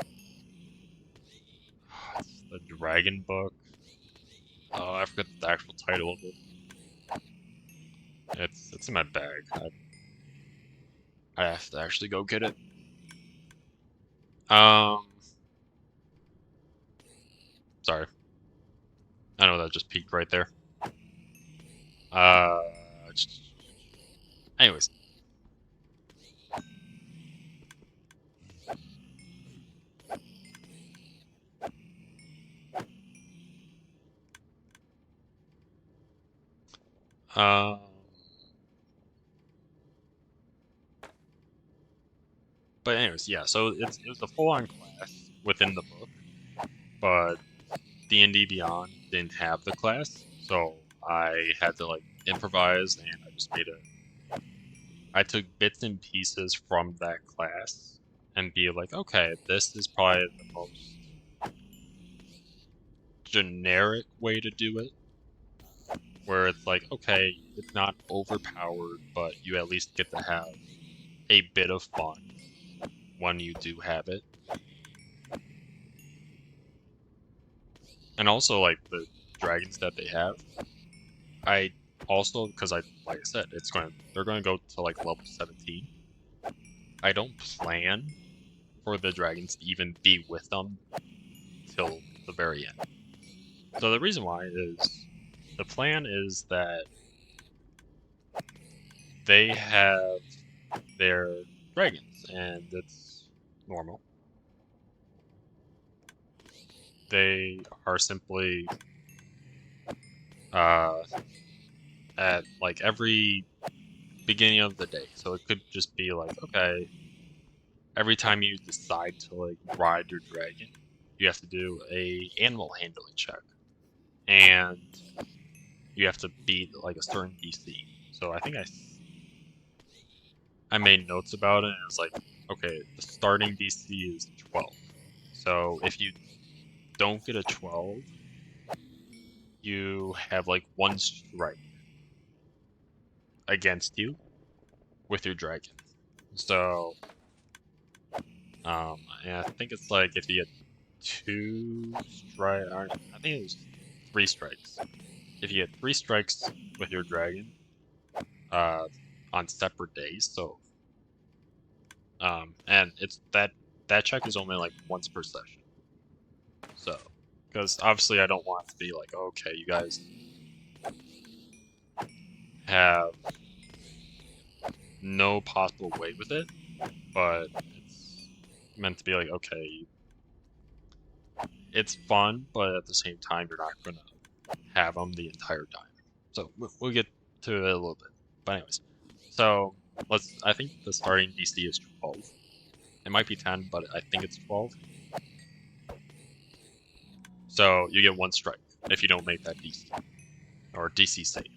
book. Oh, I forget the actual title of it. It's in my bag. I have to actually go get it. Sorry. I know that just peaked right there. Anyways. But anyways, yeah, so it was a full-on class within the book, but D&D Beyond didn't have the class, so I had to like improvise, and I just I took bits and pieces from that class and be like, okay, this is probably the most generic way to do it, where it's like, okay, it's not overpowered, but you at least get to have a bit of fun when you do have it. And also, like, the dragons that they have, I also, because like I said, they're going to go to like level 17. I don't plan for the dragons to even be with them till the very end. So the reason why is, the plan is that they have their dragons, and it's normal. They are simply at like every beginning of the day. So it could just be like, okay, every time you decide to like ride your dragon, you have to do a animal handling check, and you have to beat like a certain DC. So I think I made notes about it, and it's like, okay, the starting DC is 12. So if you don't get a 12, you have like one strike against you with your dragon. So, and I think it's like if you get two strike, I think it was 3 strikes. If you get 3 strikes with your dragon, uh, on separate days, so, and it's that check is only like once per session. So, because obviously I don't want it to be like, okay, you guys have no possible way with it, but it's meant to be like, okay, it's fun, but at the same time, you're not gonna have them the entire time. So we'll get to it a little bit. But anyways, so I think the starting DC is 12. It might be 10, but I think it's 12. So you get one strike if you don't make that DC or DC save,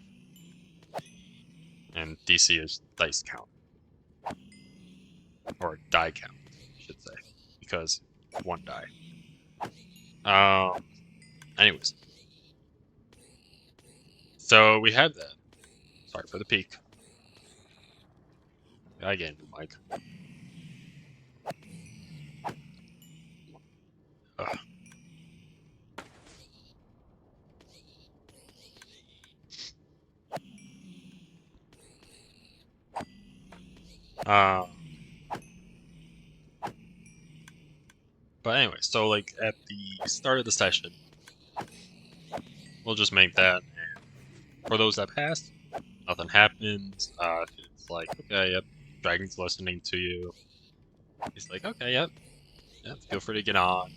and DC is dice count or die count, I should say, because one die. Anyways, so we had that. Sorry for the peak. I get a new mic. Ugh. Um, but anyway, so like at the start of the session, we'll just make that, and for those that pass, nothing happens. It's like, okay, yep, dragon's listening to you. He's like, okay, yep, feel free to get on.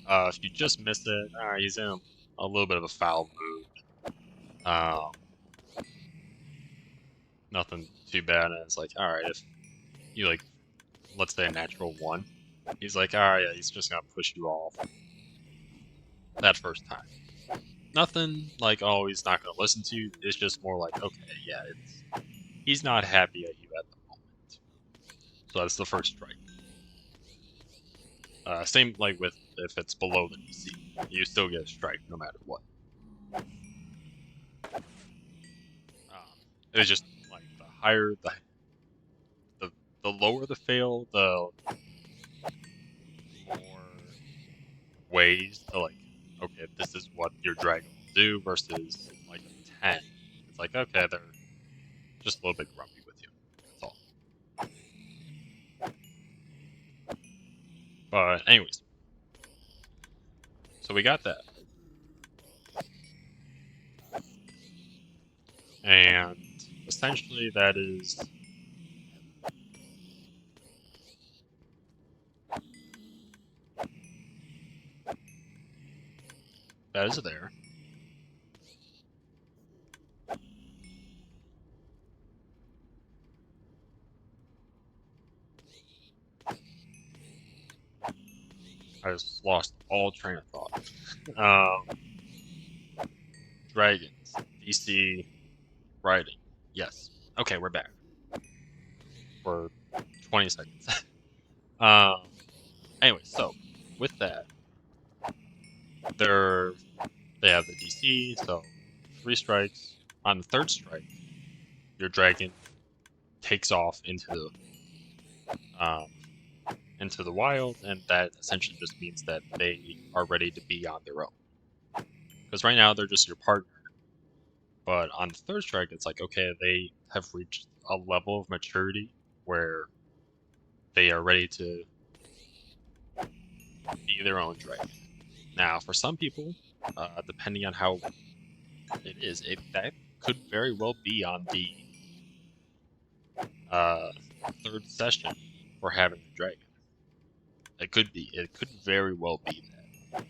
If you just miss it, alright, he's in a little bit of a foul mood. Nothing too bad, and it's like, alright, if you like, let's say a natural 1, he's like, alright, yeah, he's just gonna push you off that first time. Nothing like, oh, he's not gonna listen to you. It's just more like, okay, yeah, he's not happy at you at the moment. So that's the first strike. Same like with if it's below the DC, you still get a strike no matter what. It's just like the higher the lower the fail, the more ways to like, okay, this is what your dragon will do versus like a 10. It's like, okay, they're just a little bit grumpy with you. That's all. But anyways, so we got that. And essentially that is there. I just lost all train of thought. Dragons, DC, writing. Yes. Okay, we're back for 20 seconds. Anyway, so with that, they have the DC, so 3 strikes. On the third strike, your dragon takes off into the wild, and that essentially just means that they are ready to be on their own. Because right now they're just your partner, but on the third strike, it's like, okay, they have reached a level of maturity where they are ready to be their own dragon. Now, for some people, depending on how it is, that could very well be on the third session for having a dragon. It could be. It could very well be that.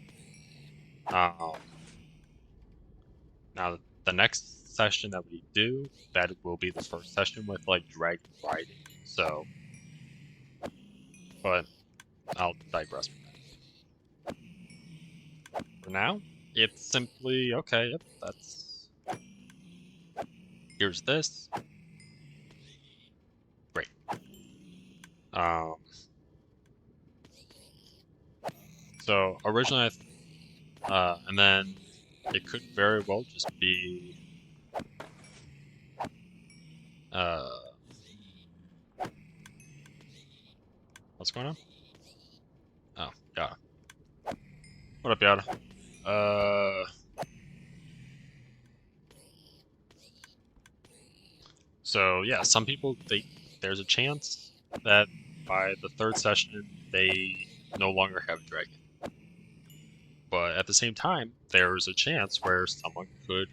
Now, the next session that we do, that will be the first session with like dragon riding. So, but I'll digress from that. For now, it's simply okay. Yep, here's this. Great. Um, So originally, and then it could very well just be, what's going on? Oh, yeah. What up, Yada? So yeah, some people there's a chance that by the third session they no longer have a dragon. But at the same time, there's a chance where someone could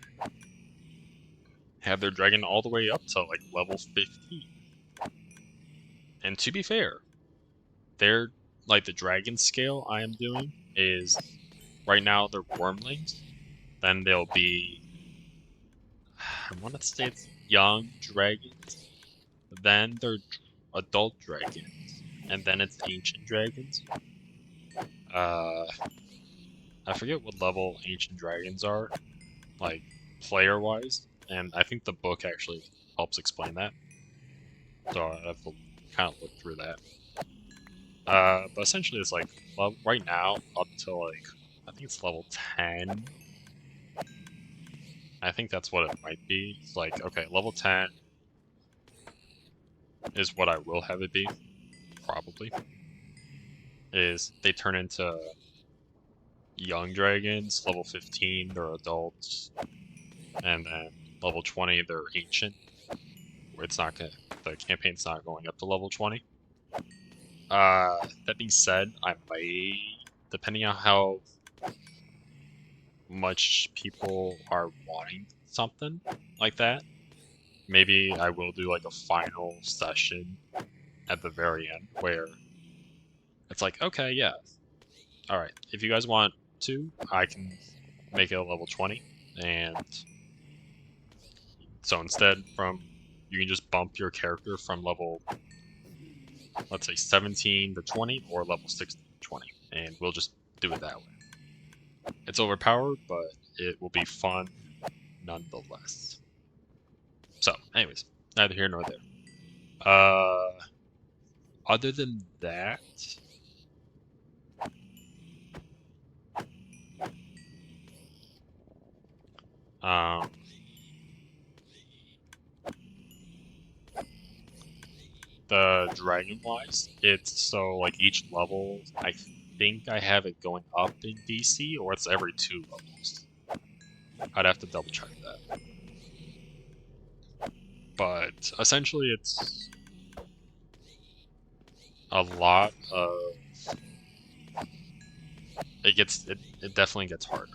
have their dragon all the way up to like level 15. And to be fair, they're like the dragon scale I am doing is right now they're wormlings. Then they'll be, I want to say it's young dragons. Then they're adult dragons, and then it's ancient dragons. Uh, I forget what level ancient dragons are, like player wise, and I think the book actually helps explain that. So I have to kind of look through that. But essentially, it's like right now up to like I think it's level 10. I think that's what it might be. It's like okay, level 10 is what I will have it be, probably. Is they turn into young dragons, level 15 they're adults, and then level 20 they're ancient. It's not gonna the campaign's not going up to level 20. That being said, I may, depending on how much people are wanting something like that, maybe I will do like a final session at the very end where it's like, okay, yeah, alright, if you guys want to, I can make it a level 20, and so instead you can just bump your character from level, let's say 17 to 20, or level 16 to 20, and we'll just do it that way. It's overpowered, but it will be fun nonetheless. So, anyways, neither here nor there. Other than that, um, the dragon wise, it's so like each level, I think I have it going up in DC, or it's every 2 levels. I'd have to double check that. But essentially, it's a lot of it definitely gets harder.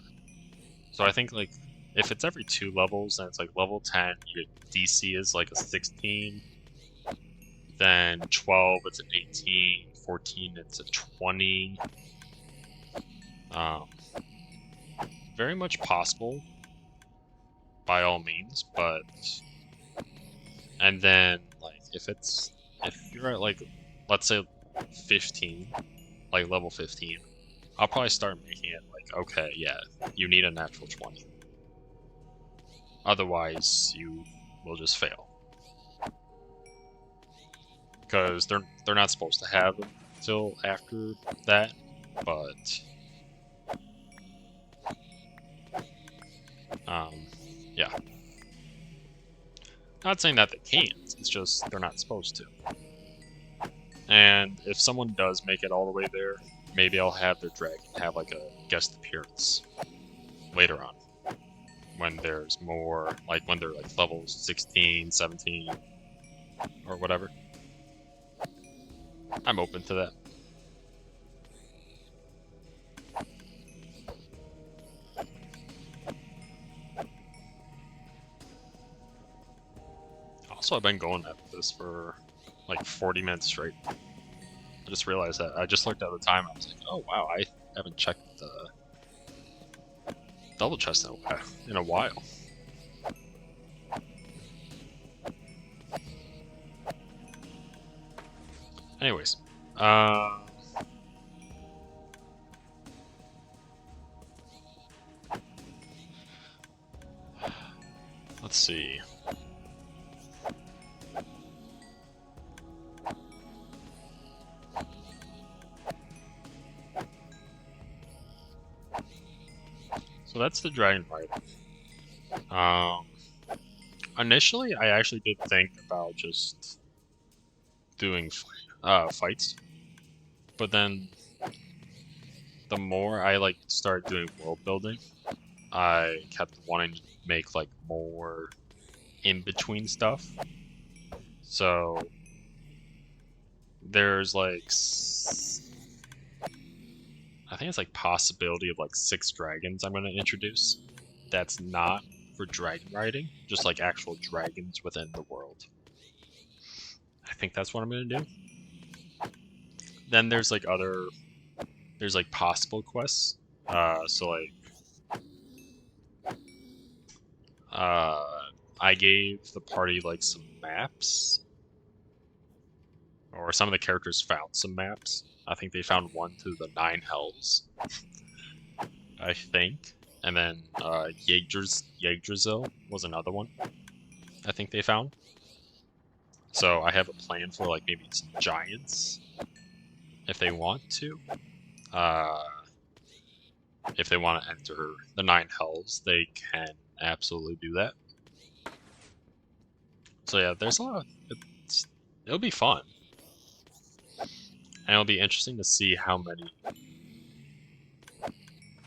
So I think like if it's every 2 levels, then it's like level 10, your DC is like a 16. Then 12, it's an 18. 14, it's a 20. Um, very much possible, by all means, but and then like if you're at like let's say 15, like level 15, I'll probably start making it like okay, yeah, you need a natural 20. Otherwise, you will just fail because they're not supposed to have them until after that, but yeah. Not saying that they can't, it's just they're not supposed to. And if someone does make it all the way there, maybe I'll have their dragon have like a guest appearance later on. When there's more, like when they're like level 16, 17, or whatever. I'm open to that. Also, I've been going at this for like 40 minutes straight. I just realized that. I just looked at the time. I was like, oh wow, I haven't checked the double chest in a while. Anyways, let's see. So that's the dragon ride. Initially, I actually did think about just doing fights, but then the more I like started doing world building, I kept wanting to make like more in between stuff. So there's like I think it's like possibility of like 6 dragons I'm gonna introduce. That's not for dragon riding, just like actual dragons within the world. I think that's what I'm gonna do. Then there's like there's like possible quests. So like I gave the party like some maps, or some of the characters found some maps. I think they found one to the 9 hells, I think. And then Yggdrasil was another one I think they found. So I have a plan for like maybe some giants if they want to. Uh, if they want to enter the 9 hells, they can absolutely do that. So yeah, there's a lot of, it'll be fun. And it'll be interesting to see how many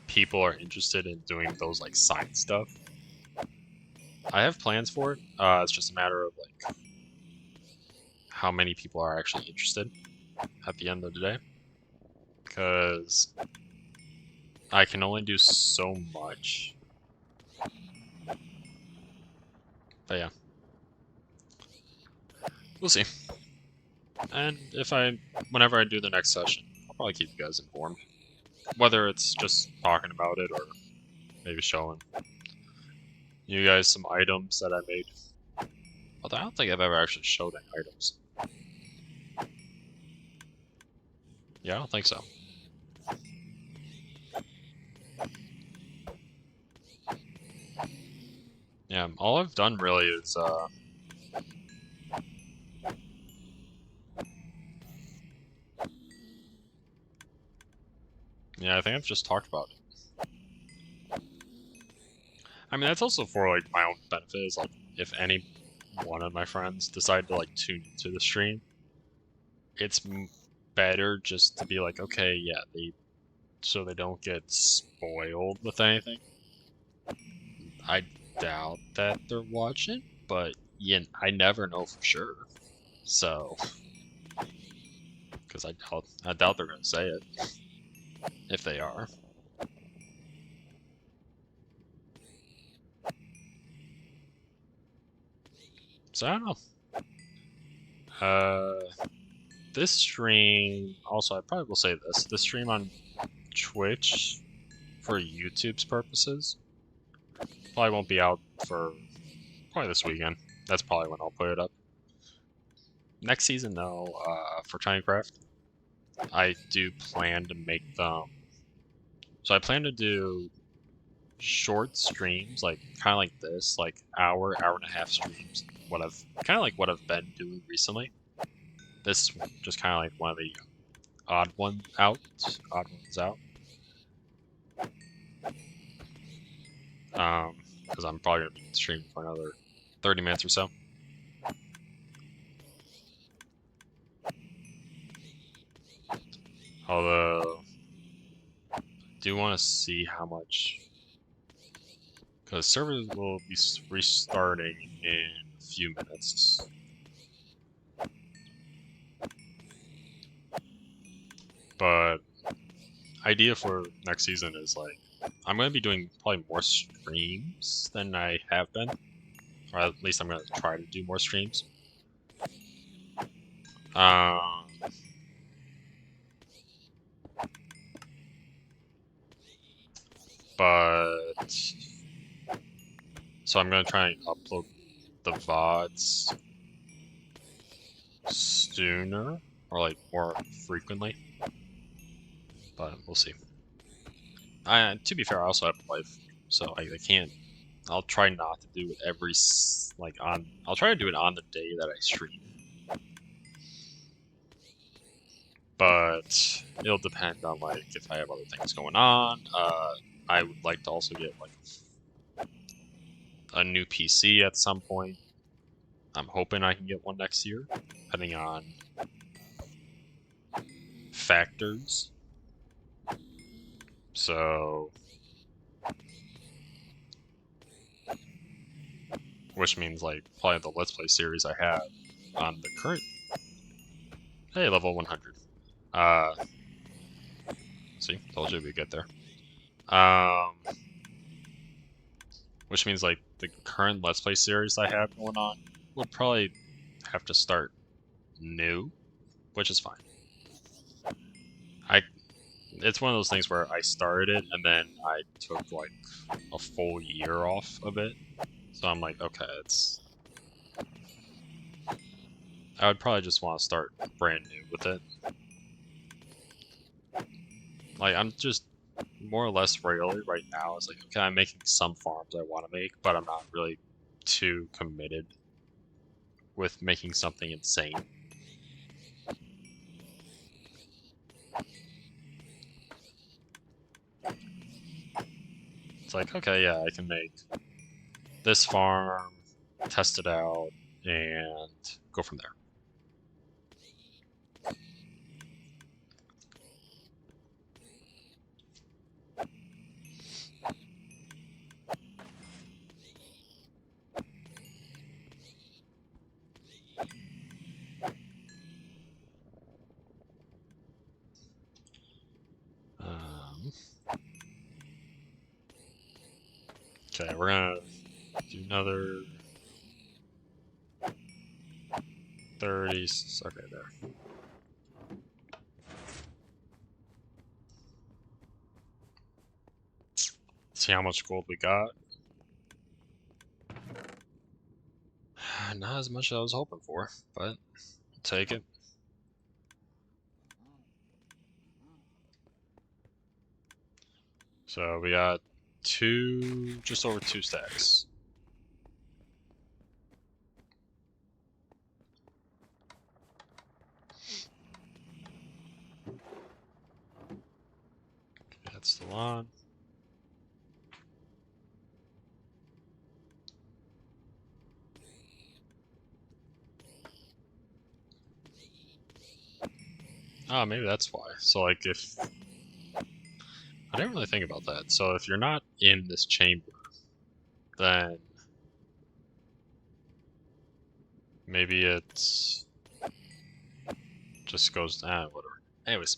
people are interested in doing those like side stuff. I have plans for it. It's just a matter of like how many people are actually interested at the end of the day. Because I can only do so much. But yeah. We'll see. And whenever I do the next session, I'll probably keep you guys informed. Whether it's just talking about it or maybe showing you guys some items that I made. Although I don't think I've ever actually showed any items. Yeah, I don't think so. Yeah, all I've done really is, yeah, I think I've just talked about it. I mean, that's also for, like, my own benefit, is, like, if any one of my friends decide to, like, tune into the stream, it's better just to be like, okay, yeah, so they don't get spoiled with anything. I doubt that they're watching, but yeah, I never know for sure. So, because I doubt they're gonna say it if they are. So I don't know. This stream also, I probably will say this. This stream on Twitch for YouTube's purposes probably won't be out for probably this weekend. That's probably when I'll put it up. Next season, though, for TitanCraft, I do plan to make them. So I plan to do short streams, like kind of like this, like hour and a half streams. What I've kind of like what I've been doing recently. This just kind of like one of the odd ones out. Because I'm probably gonna be streaming for another 30 minutes or so. Although, I do want to see how much, because servers will be restarting in a few minutes. But idea for next season is like I'm gonna be doing probably more streams than I have been, or at least I'm gonna try to do more streams. But so I'm gonna try and upload the VODs sooner or like more frequently, but we'll see. To be fair, I also have a life, so I can't. I'll try not to do it every I'll try to do it on the day that I stream, but it'll depend on like if I have other things going on. I would like to also get like a new PC at some point. I'm hoping I can get one next year, depending on factors. So, which means like probably the Let's Play series I have on the current, hey, level 100. Uh, see, told you we'd get there. Which means like the current Let's Play series I have going on would probably have to start new, which is fine. It's one of those things where I started it and then I took like a full year off of it. So I'm like, okay, I would probably just want to start brand new with it. Like I'm just more or less really right now. It's like, okay, I'm making some farms I want to make, but I'm not really too committed with making something insane. It's like, okay, yeah, I can make this farm, test it out, and go from there. Um, okay, we're gonna do another 30. Okay, there. See how much gold we got. Not as much as I was hoping for, but I'll take it. So we got just over 2 stacks. That's still on. Oh, maybe that's why. So like if I didn't really think about that. So if you're not in this chamber, then maybe it's just goes whatever. Anyways.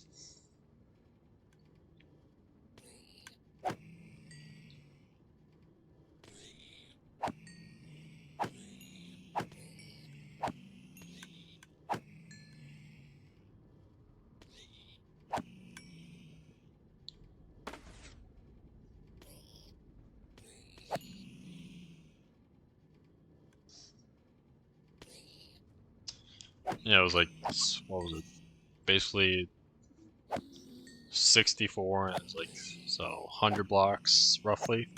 Yeah, it was like, what was it? Basically 64, and it's like, so 100 blocks roughly.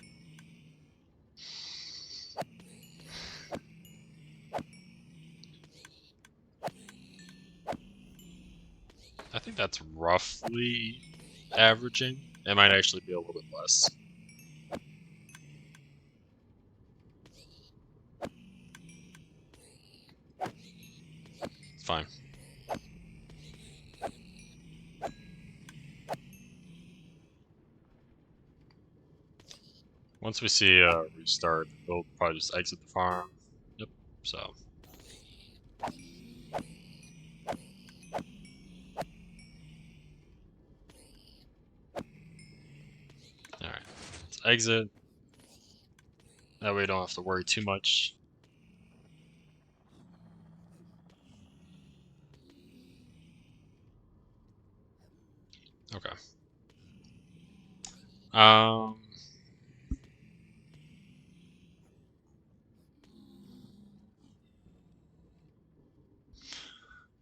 I think that's roughly averaging. It might actually be a little bit less. It's fine. Once we see a restart, we'll probably just exit the farm. Yep, so. Alright, let's exit. That way we don't have to worry too much. Okay.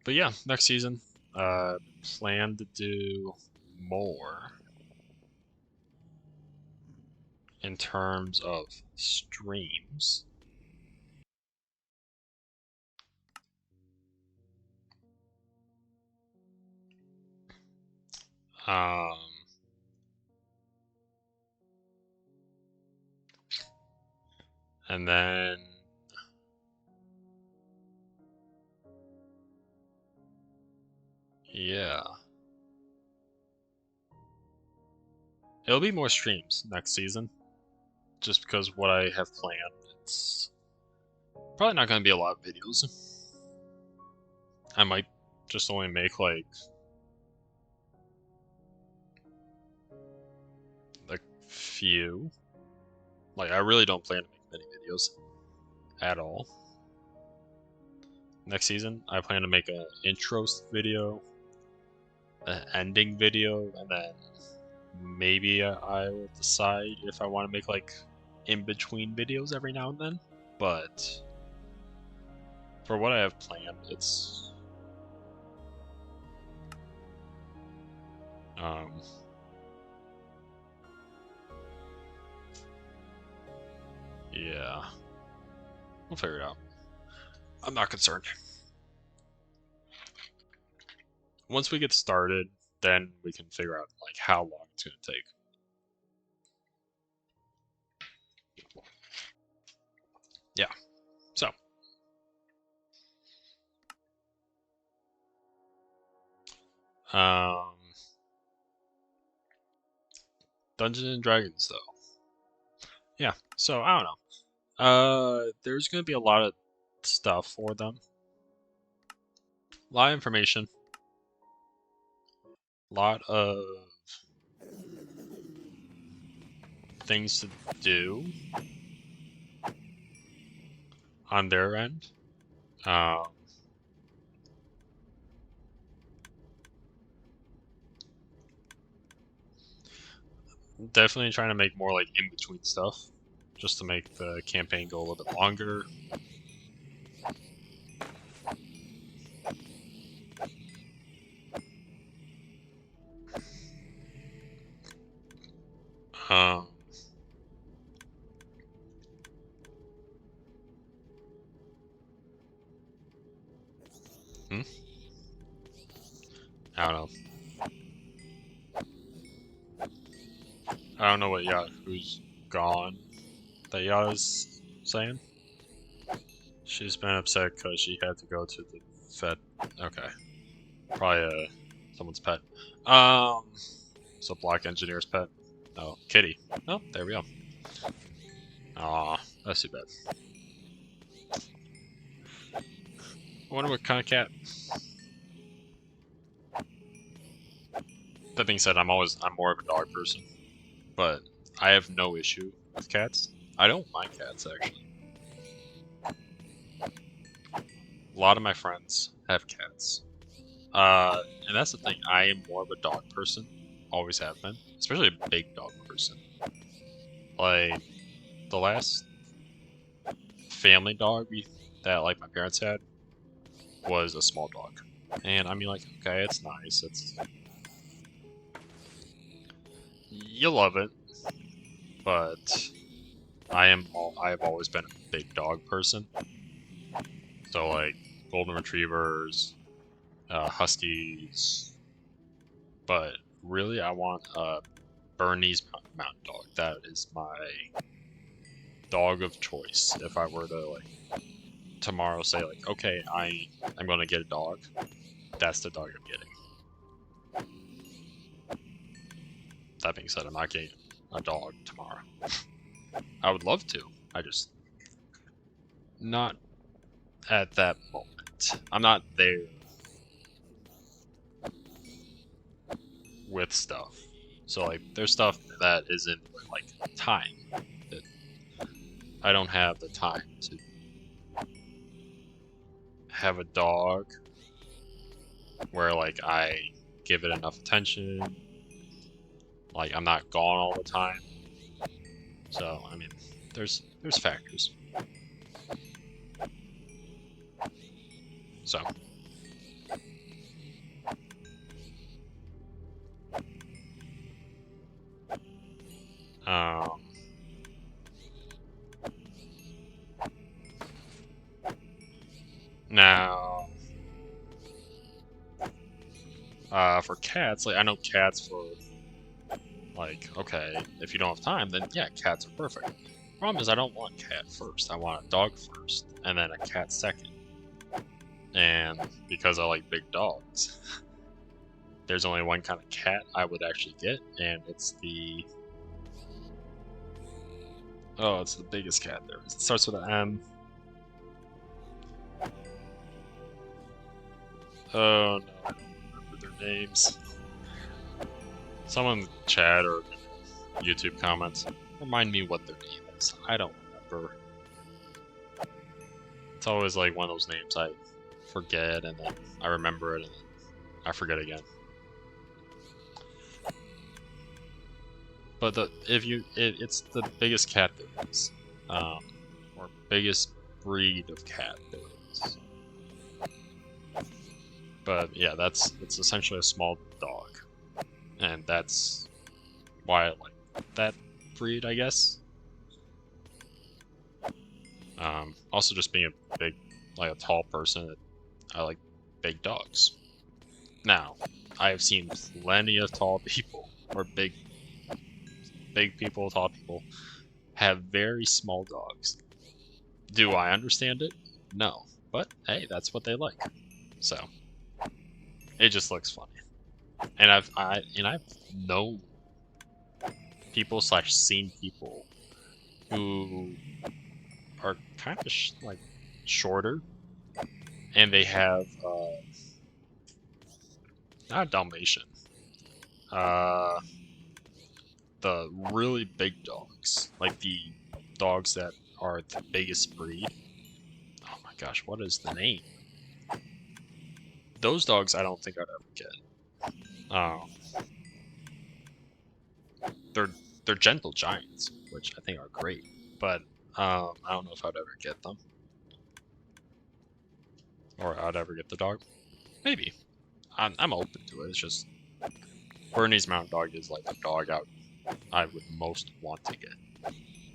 But yeah, next season, plan to do more in terms of streams. Um, And then yeah. It'll be more streams next season. Just because what I have planned. It's probably not gonna be a lot of videos. I might just only make like a few. Like I really don't plan to make many videos at all. Next season, I plan to make an intro video, an ending video, and then maybe I will decide if I want to make like in between videos every now and then. But for what I have planned, it's yeah, we'll figure it out. I'm not concerned. Once we get started, then we can figure out like how long it's gonna take. Yeah. So. Dungeons and Dragons though. Yeah. So I don't know. There's gonna be a lot of stuff for them. A lot of information. A lot of things to do on their end. Definitely trying to make more like in-between stuff, just to make the campaign go a little bit longer. Um, hmm? I don't know. I don't know what who's gone that Yada's saying. She's been upset because she had to go to the vet. Okay. Probably someone's pet. So Black Engineer's pet. Oh, Kitty. Oh, there we go. Aw, that's too bad. I wonder what kind of cat. That being said, I'm more of a dog person, but I have no issue with cats. I don't mind cats actually. A lot of my friends have cats. And that's the thing. I am more of a dog person. Always have been, especially a big dog person. Like the last family dog that like my parents had was a small dog, and I mean like okay, it's nice. You love it, but I have always been a big dog person. So like golden retrievers, huskies, but really I want a Bernese Mountain Dog. That is my dog of choice. If I were to like tomorrow say like, okay, I'm gonna get a dog, that's the dog I'm getting. That being said, I'm not getting a dog tomorrow. I would love to. I just not at that moment. I'm not there with stuff. So like there's stuff that isn't like time. That I don't have the time to have a dog where like I give it enough attention. Like I'm not gone all the time. So I mean there's factors. So um now for cats, like I know cats for like, okay, if you don't have time, then yeah, cats are perfect. problem is I don't want cat first. I want a dog first, and then a cat second. And because I like big dogs, there's only one kind of cat I would actually get, and it's the... Oh, it's the biggest cat there is. It starts with an M. Oh no, I don't remember their names. Someone in the chat or YouTube comments, remind me what their name is. I don't remember. It's always like one of those names I forget, and then I remember it, and then I forget again. But it's the biggest cat there is, or biggest breed of cat there is. But yeah, it's essentially a small dog, and that's why I like that breed, I guess. Also, just being a big, like a tall person, I like big dogs. Now, I have seen plenty of tall people, or big people, tall people, have very small dogs. Do I understand it? No. But hey, that's what they like. So it just looks funny. And I've known people / seen people who are kind of like shorter, and they have not a Dalmatian, the really big dogs, like the dogs that are the biggest breed. Oh my gosh, what is the name? Those dogs I don't think I'd ever get. They're gentle giants, which I think are great, but I don't know if I'd ever get them, or I'd ever get the dog. Maybe. I'm open to it. It's just Bernese Mountain Dog is like the dog I would most want to get.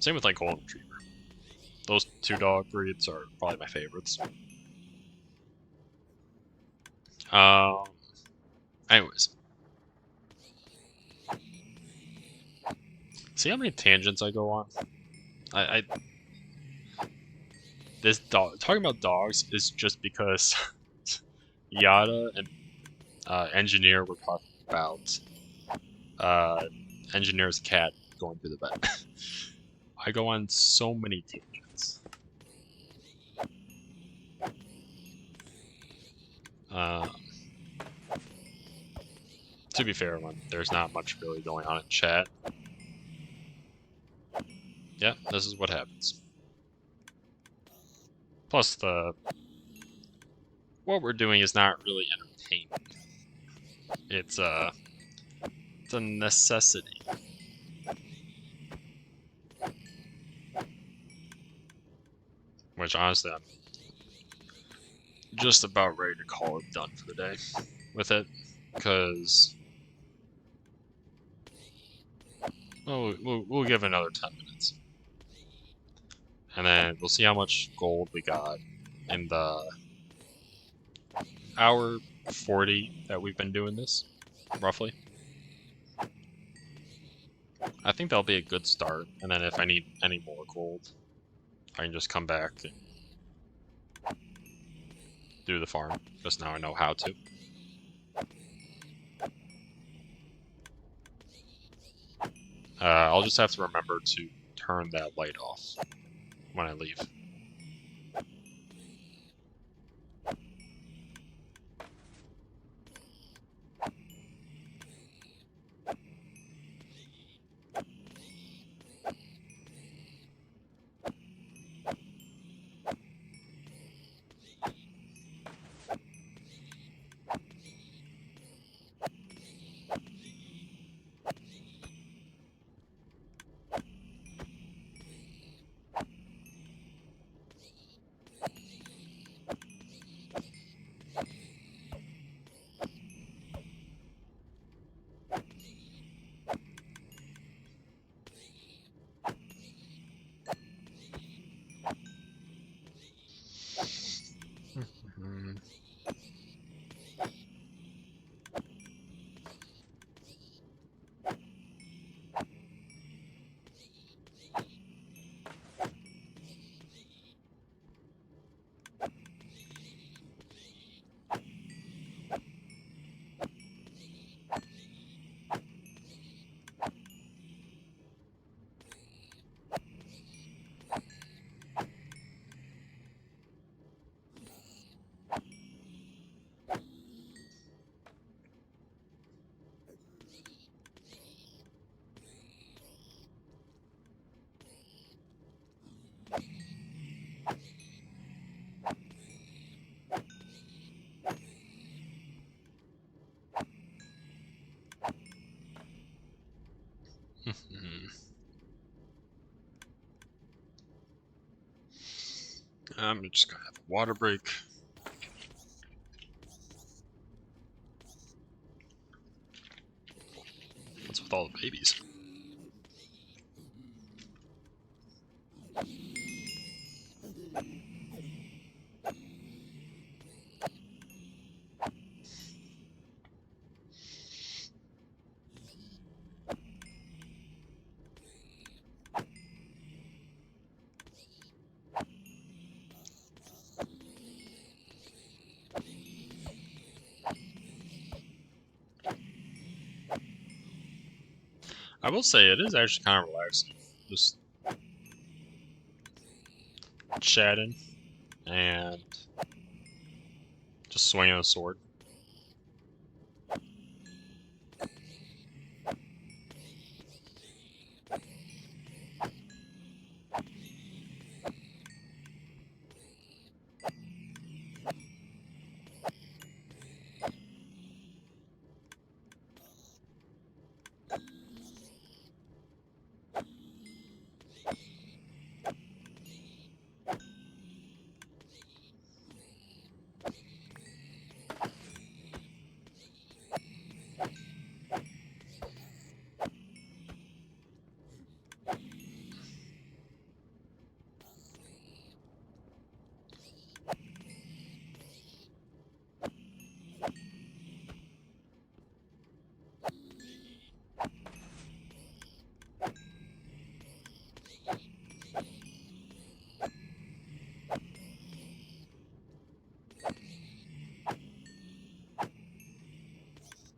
Same with like Golden Retriever. Those two dog breeds are probably my favorites. Anyways, see how many tangents I go on? This dog talking about dogs is just because Yada and Engineer were talking about Engineer's cat going to the vet. I go on so many tangents. To be fair, when there's not much really going on in chat. Yeah, this is what happens. Plus, what we're doing is not really entertainment. It's a necessity. Which honestly, I'm just about ready to call it done for the day with it, because we'll give it another 10 minutes, and then we'll see how much gold we got in the hour 40 that we've been doing this, roughly. I think that'll be a good start, and then if I need any more gold, I can just come back and do the farm, because now I know how to. I'll just have to remember to turn that light off when I leave. I'm just gonna have a water break. What's with all the babies? I will say it is actually kind of relaxing. Just chatting and just swinging a sword.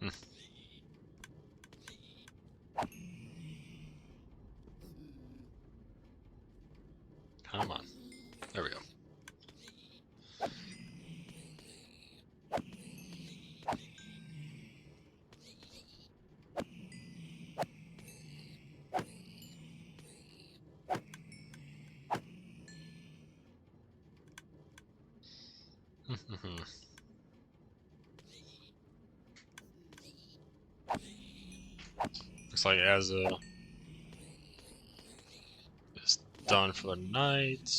Hmm, come on. There we go. Looks like Azza is done for the night.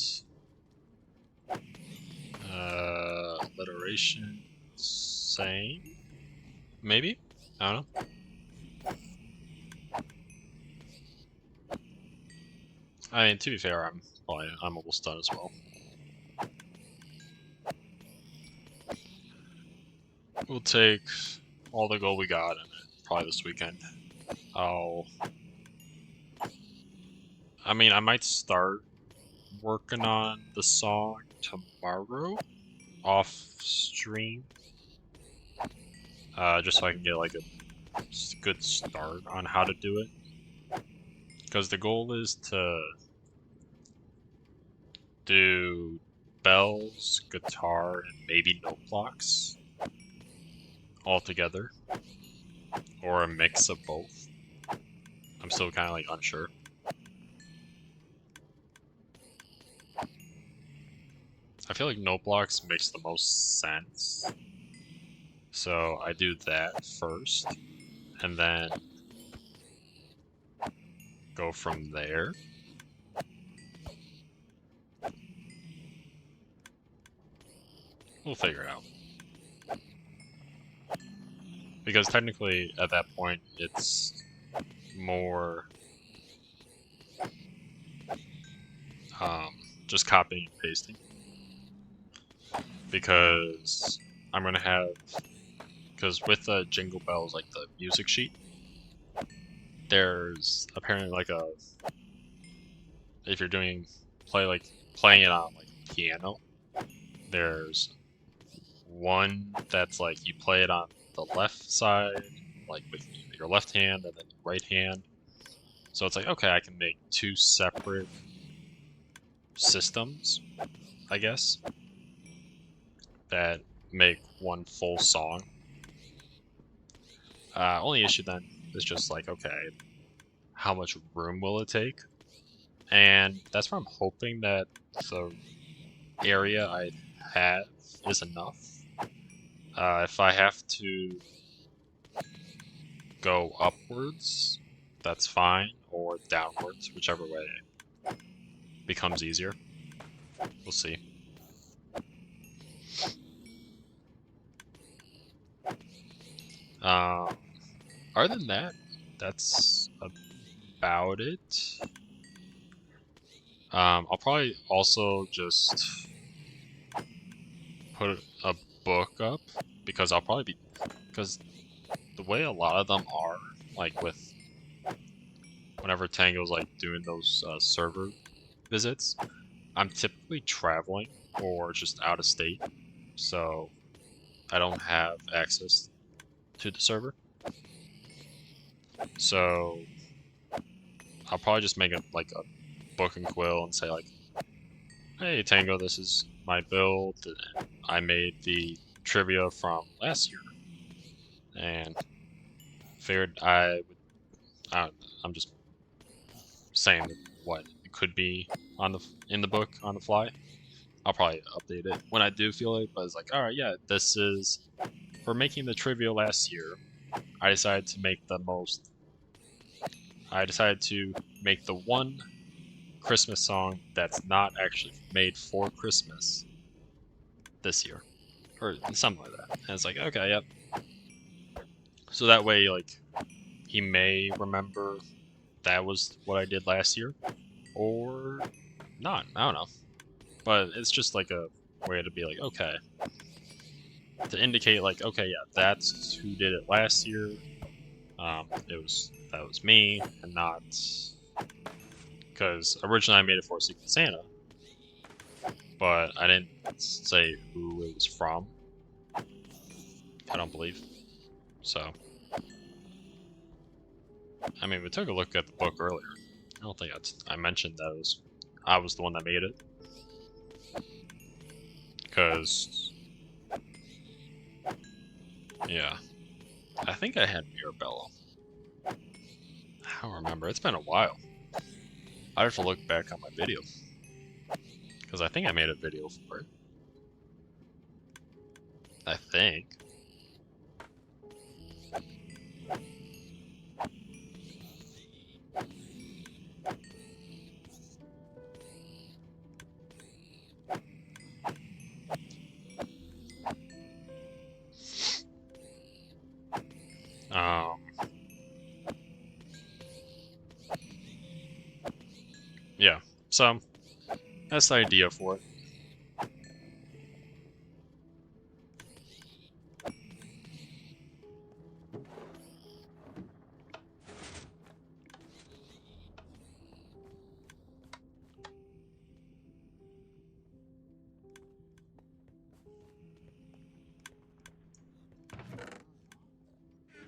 Alliteration, same, maybe. I don't know. I mean, to be fair, I'm almost done as well. We'll take all the gold we got, and probably this weekend, I mean, I might start working on the song tomorrow off stream, just so I can get like a good start on how to do it. Because the goal is to do bells, guitar, and maybe note blocks all together, or a mix of both. I'm still kind of like unsure. I feel like note blocks makes the most sense, so I do that first, and then go from there. We'll figure it out. Because technically, at that point, it's more just copying and pasting. Because I'm gonna have, because with the Jingle Bells, like the music sheet, there's apparently like a, if you're doing playing it on like piano, there's one that's like you play it on the left side, like with your left hand, and then your right hand. So it's like, okay, I can make two separate systems, I guess, that make one full song. Only issue then is just like, okay, how much room will it take? And that's where I'm hoping that the area I have is enough. If I have to go upwards, that's fine, or downwards, whichever way becomes easier. We'll see. Um, other than that, that's about it. I'll probably also just put a book up because I'll probably be because the way a lot of them are, like with whenever Tango's like doing those server visits, I'm typically traveling or just out of state, so I don't have access to the server. So I'll probably just make it like a book and quill and say like, "Hey Tango, this is my build. I made the trivia from last year, and figured I would. I'm just saying what it could be on the in the book on the fly. I'll probably update it when I do feel it, but it's like, all right, yeah, this is for making the trivia last year. I decided to make the most. I decided to make the one Christmas song that's not actually made for Christmas this year, or something like that. And it's like, okay, yep. So that way, like, he may remember that was what I did last year, or not. I don't know. But it's just like a way to be like, okay, to indicate like, okay, yeah, that's who did it last year. That was me, and not because originally I made it for Secret Santa, but I didn't say who it was from. I don't believe so. I mean, we took a look at the book earlier. I don't think I mentioned that I was the one that made it because yeah, I think I had Mirabella. I don't remember. It's been a while. I have to look back on my video because I think I made a video for it. I think. Um, yeah. So that's the idea for it.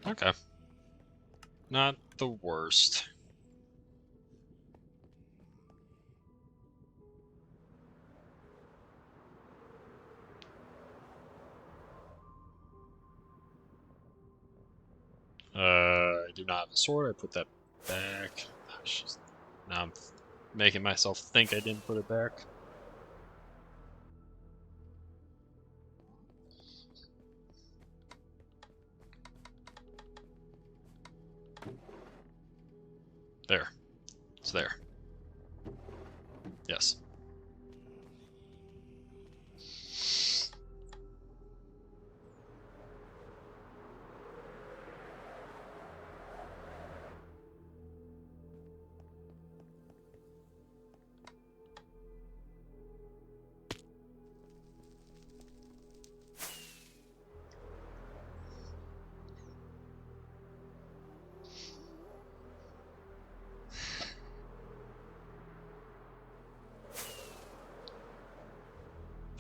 Okay. Not the worst. I do not have a sword. I put that back. Now I'm making myself think I didn't put it back. There. It's there. Yes.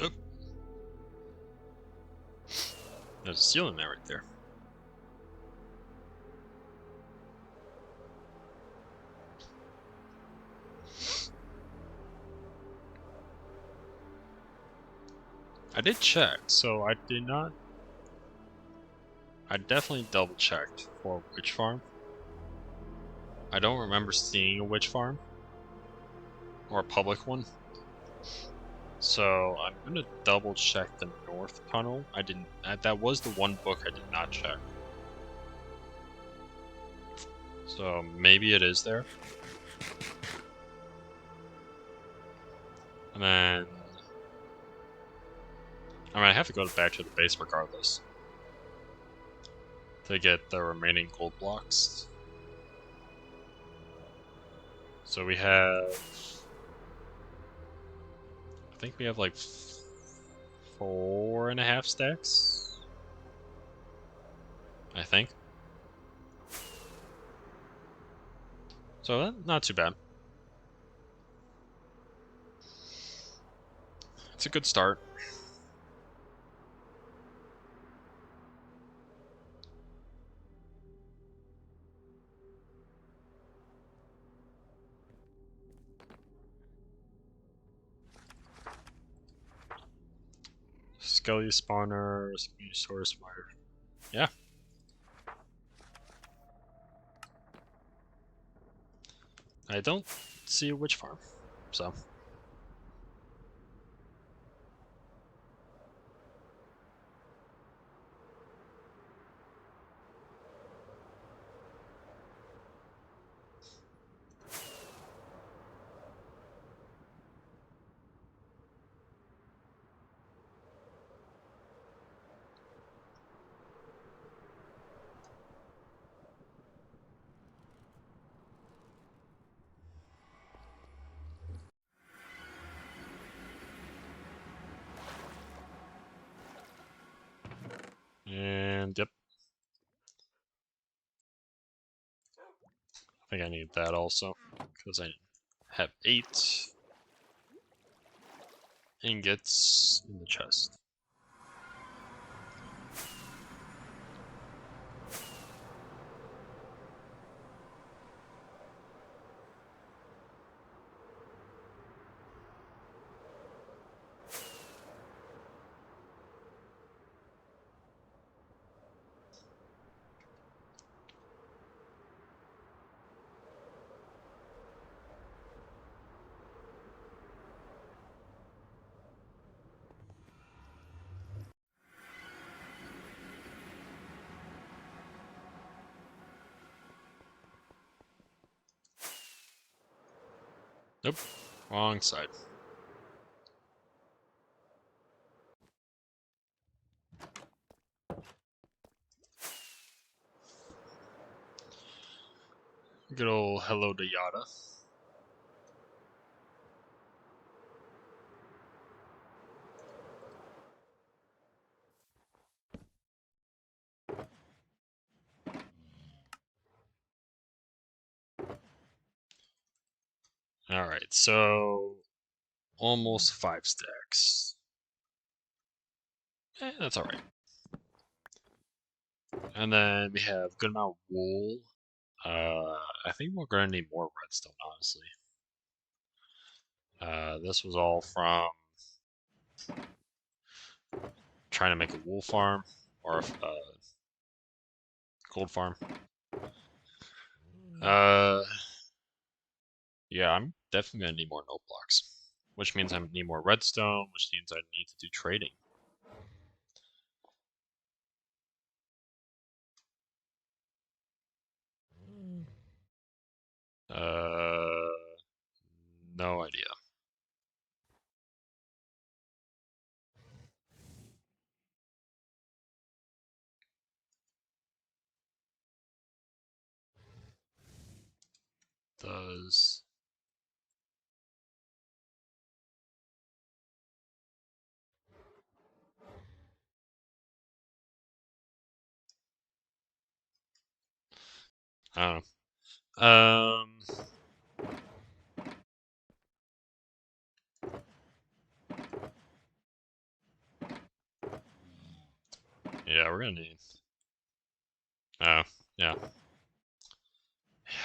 Oh, there's a ceiling there right there. I did check, so I did not. I definitely double checked for a witch farm. I don't remember seeing a witch farm or a public one. So I'm gonna double check the north tunnel. I didn't. That was the one book I did not check. So maybe it is there. And then I mean, I have to go back to the base regardless. to get the remaining gold blocks. So we have, I think we have like 4.5 stacks. I think. So not too bad. It's a good start. Skelly spawner, Spinosaurus spider. Yeah. I don't see a witch farm, so. And yep. I think I need that also, because I have 8 ingots in the chest. Nope, wrong side. Good old hello to Yada. Alright, so almost 5 stacks. That's alright. And then we have a good amount of wool. I think we're gonna need more redstone, honestly. This was all from trying to make a wool farm or a gold farm. Yeah, I'm definitely gonna need more note blocks, which means I need more redstone, which means I need to do trading. No idea. Does I don't know. Yeah, we're gonna need. Oh, yeah.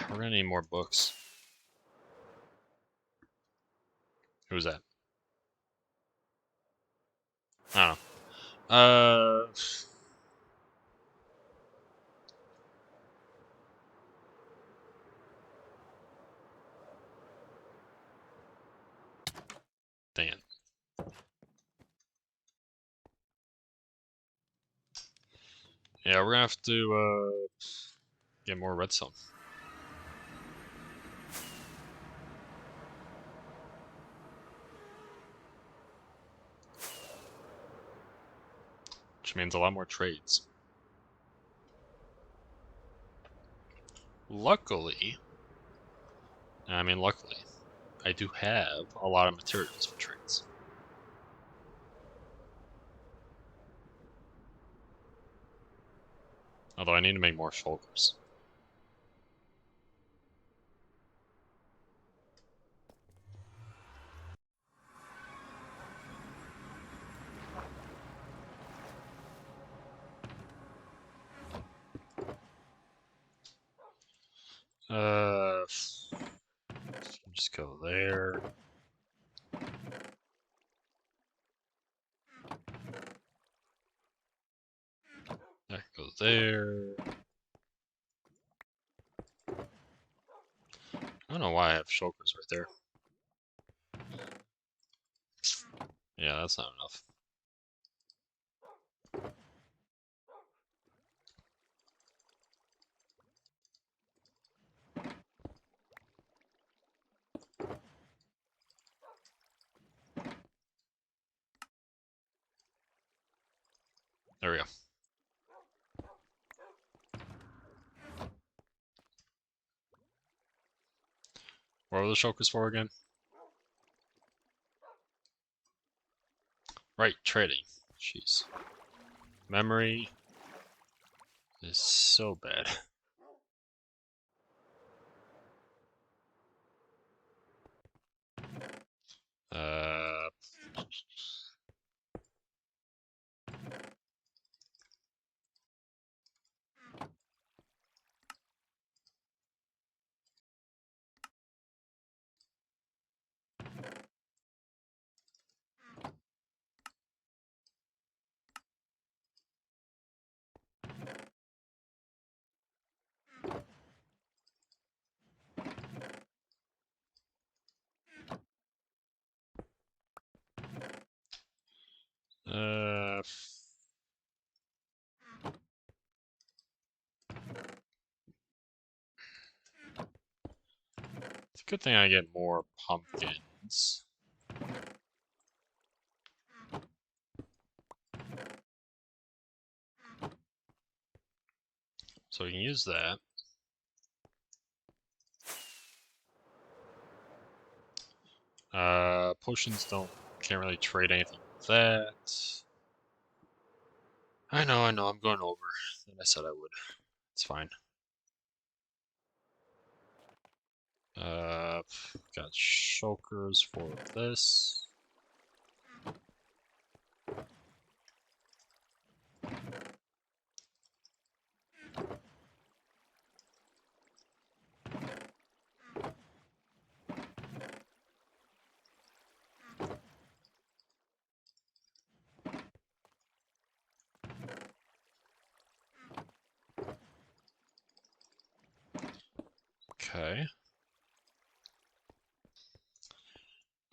We're gonna need more books. Who's that? I don't know. Dang it. Yeah, we're gonna have to get more redstone. Which means a lot more trades. Luckily, luckily, I do have a lot of materials for trades. Although I need to make more shoulders. Just go there. That goes there. I don't know why I have shulkers right there. Yeah, that's not enough. There we go. What were the shulkers for again? Right, trading. Jeez. Memory is so bad. Uh, uh, it's a good thing I get more pumpkins. So we can use that. Potions can't really trade anything with that. I know, I'm going over. Than I said I would. It's fine. Got shulkers for this. Okay.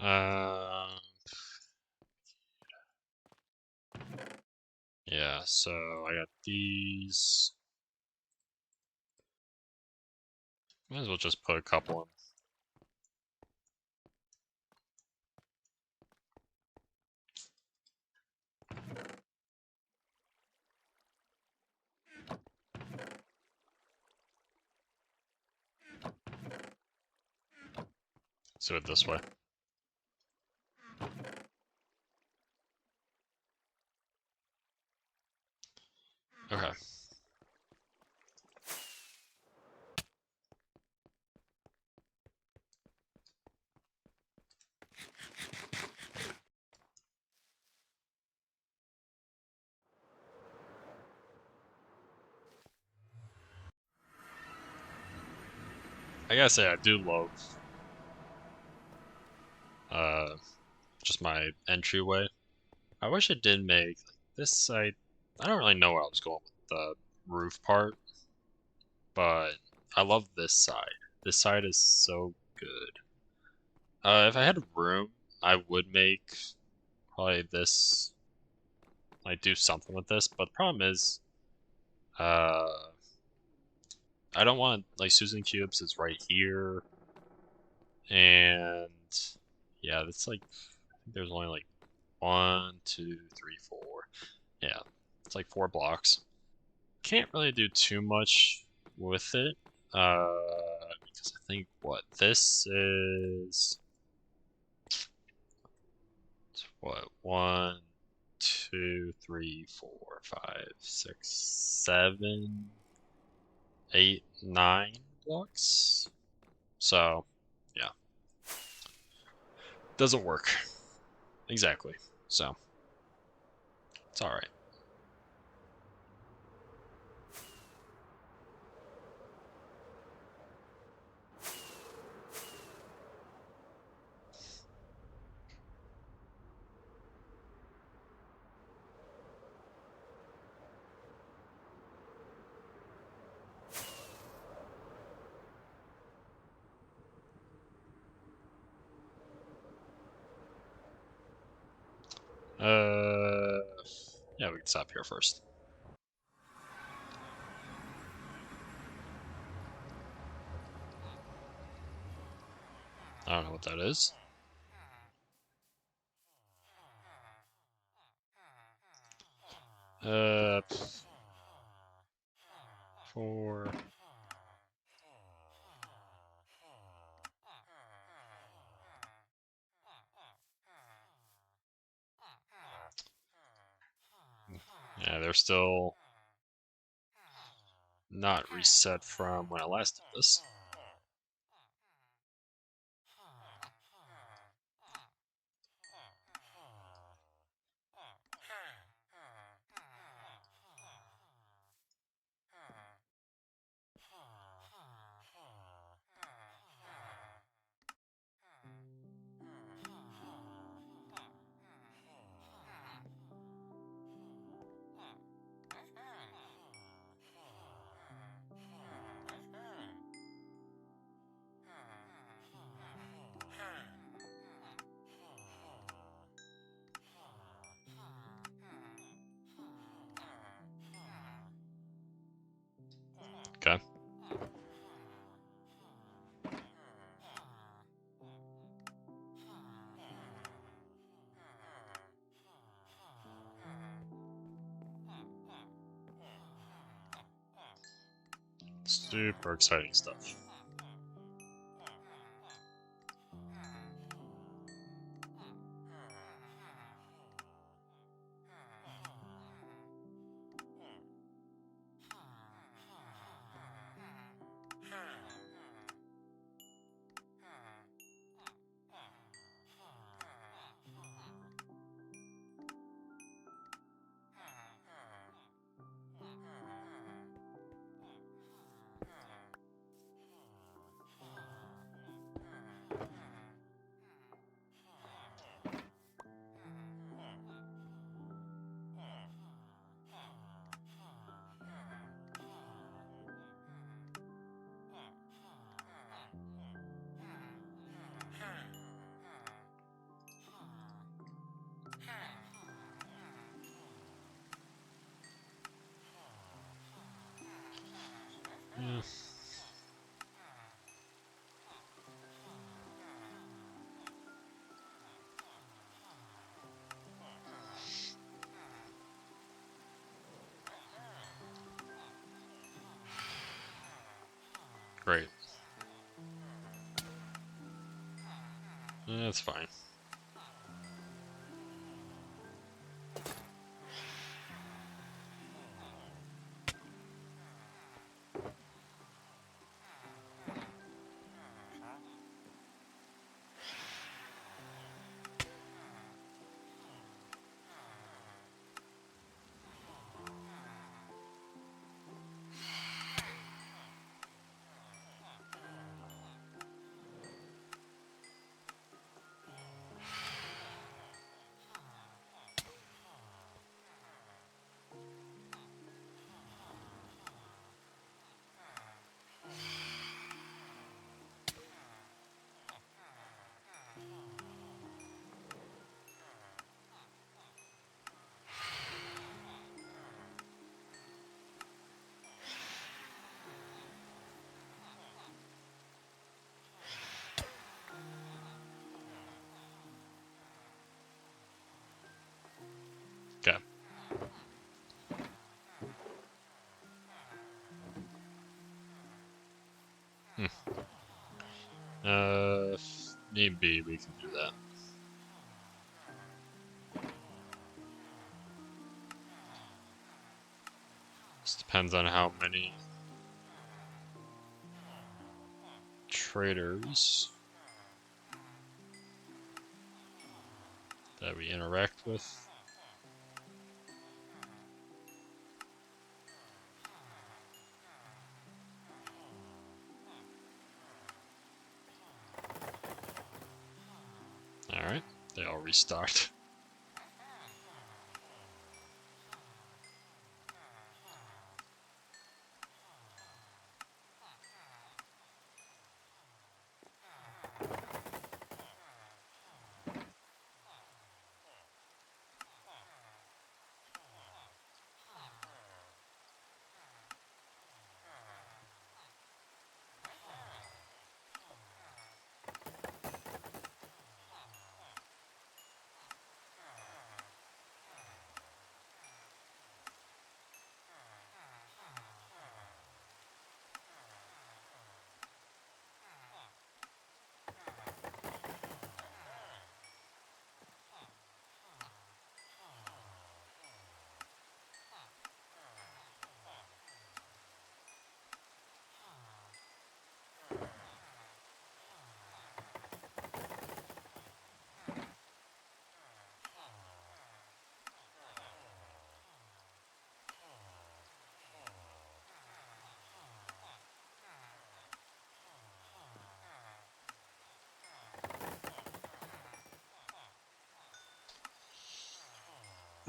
Um, yeah, so I got these. Might as well just put a couple in. Let's do it this way. Okay. I gotta say, I do love uh, just my entryway. I wish it did make like, this side. I don't really know where I was going with the roof part, but I love this side. This side is so good. If I had room, I would make probably this. Like do something with this, but the problem is, uh, I don't want like Susan Cubes is right here, and yeah, that's like I think there's only like 1, 2, 3, 4. Yeah, it's like 4 blocks. Can't really do too much with it. Because I think what this is. What? 1, 2, 3, 4, 5, 6, 7, 8, 9 blocks. So, yeah. Doesn't work. Exactly. So, it's alright. Yeah, we can stop here first. I don't know what that is. Uh, 4. Yeah, they're still not reset from when I last did this. Okay. Super exciting stuff. Yeah. Great. That's fine. If need be, we can do that. Just depends on how many traders that we interact with. Alright, they all restocked.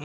Uh,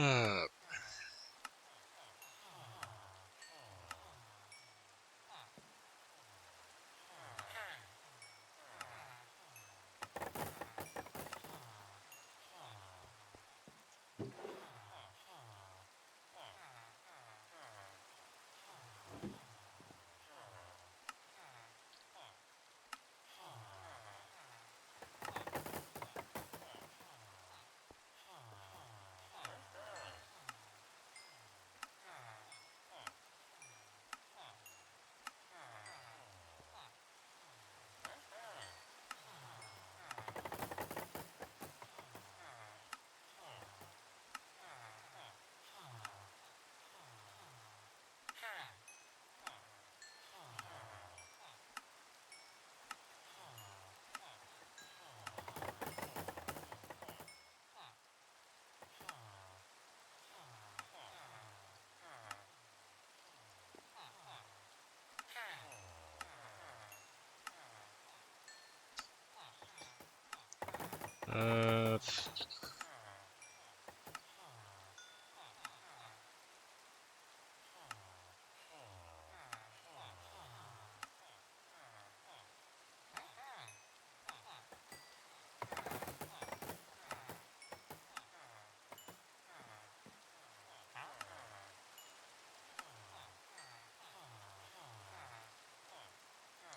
uh,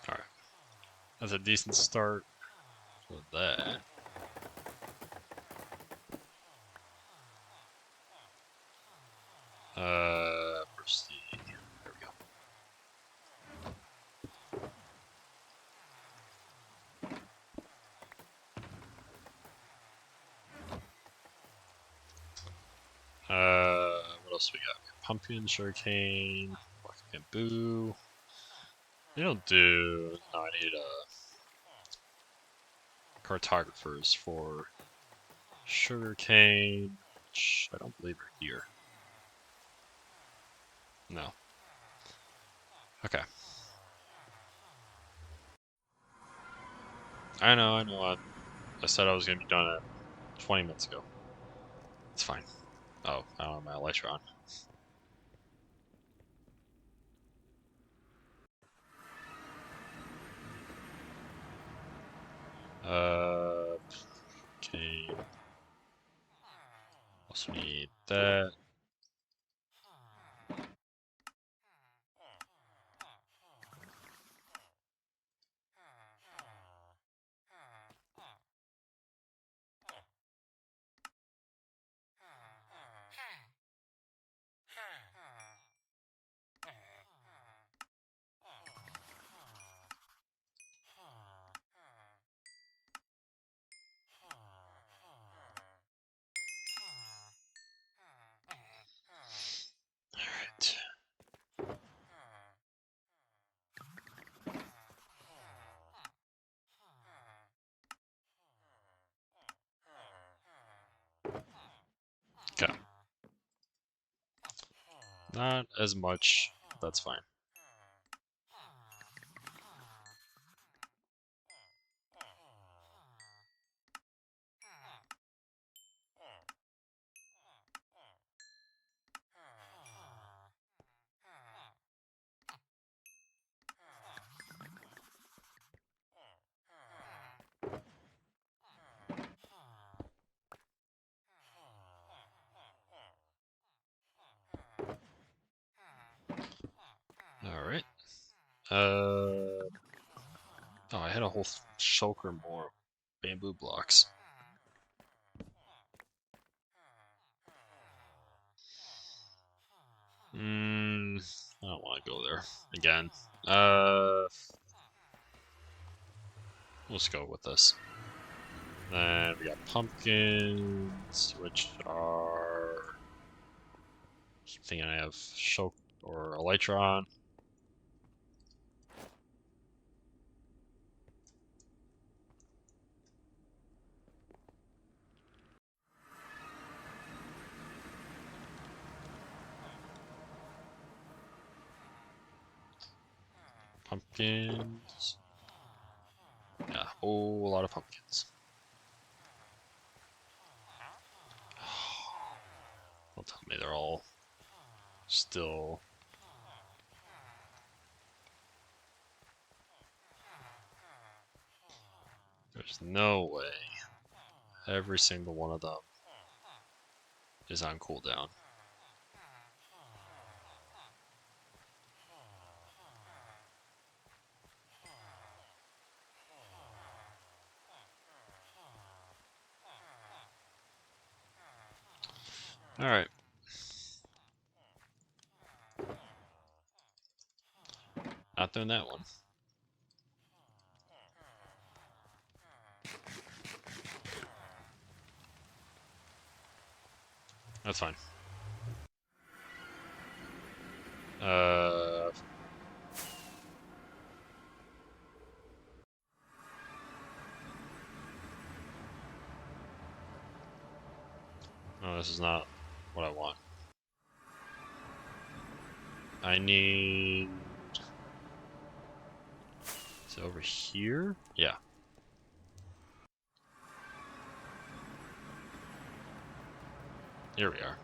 Alright, that's a decent start for that. Proceed. There we go. What else we got? Pumpkin, sugarcane, bamboo. They don't do. No, I need cartographers for sugarcane, which I don't believe are here. No. Okay. I know. I said I was gonna be done at 20 minutes ago. It's fine. Oh, I don't have my lights are on. Okay. Also need that. Not as much. That's fine. Alright. Oh, I had a whole shulker more bamboo blocks. I don't want to go there again. Let's go with this. Then we got pumpkins, which are. Keep thinking I have shulk or elytron. Pumpkins. Yeah, a whole lot of pumpkins. Don't tell me they're all still. There's no way every single one of them is on cooldown. Alright. Not doing that one. That's fine. Oh, this is not what I want. I need... Is it over here? Yeah. Here we are.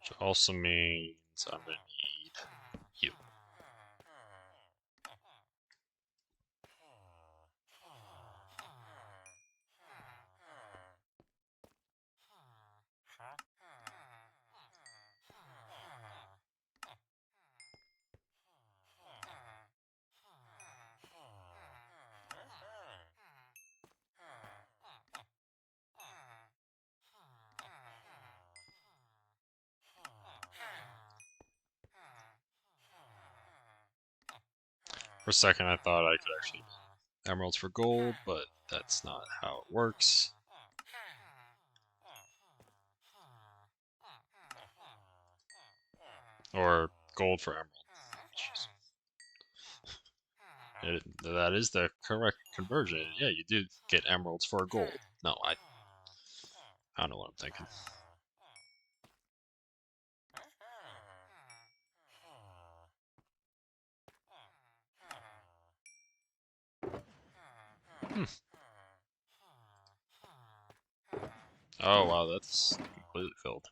Which also means I'm gonna need you. For a second I thought I could actually get emeralds for gold, but that's not how it works. Or gold for emerald. That is the correct conversion. Yeah, you did get emeralds for gold. No, I don't know what I'm thinking. Oh wow, that's completely filled.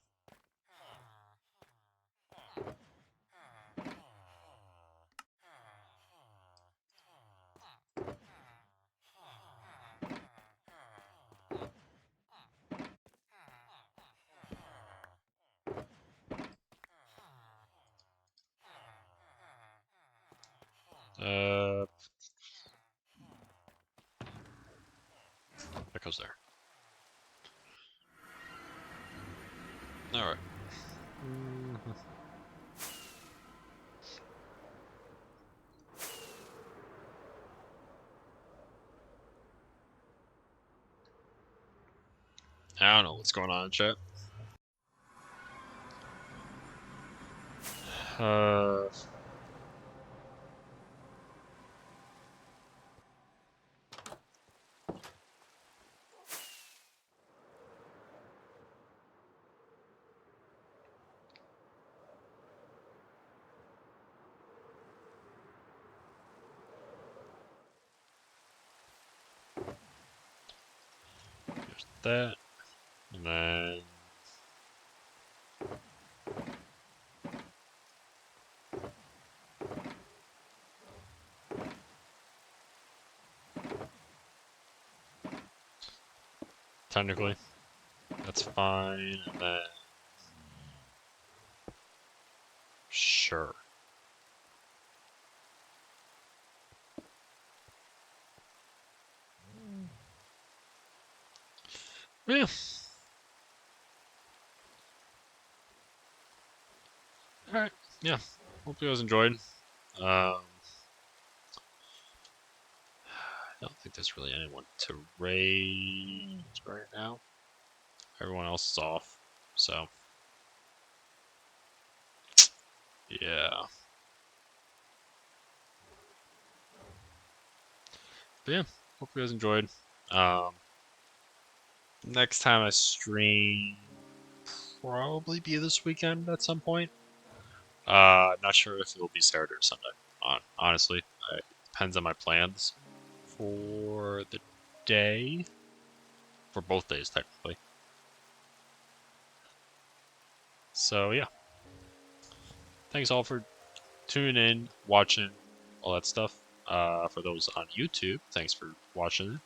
That goes there. Alright. I don't know what's going on in chat. that. And then technically, that's fine. And then sure. Yeah. Alright. Yeah. Hope you guys enjoyed. I don't think there's really anyone to raid right now. Everyone else is off. So, yeah. But yeah, hope you guys enjoyed. Um, Next time I stream, probably be this weekend at some point. Not sure if it'll be Saturday or Sunday. Honestly, it depends on my plans for the day, for both days technically. So yeah, thanks all for tuning in, watching, all that stuff. For those on YouTube, thanks for watching it.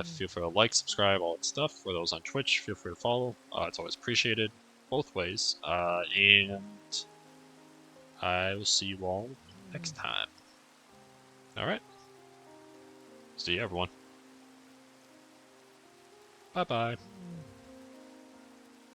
Feel free to like, subscribe, all that stuff. For those on Twitch, feel free to follow. It's always appreciated, both ways. And I will see you all next time. All right. See you, everyone. Bye bye.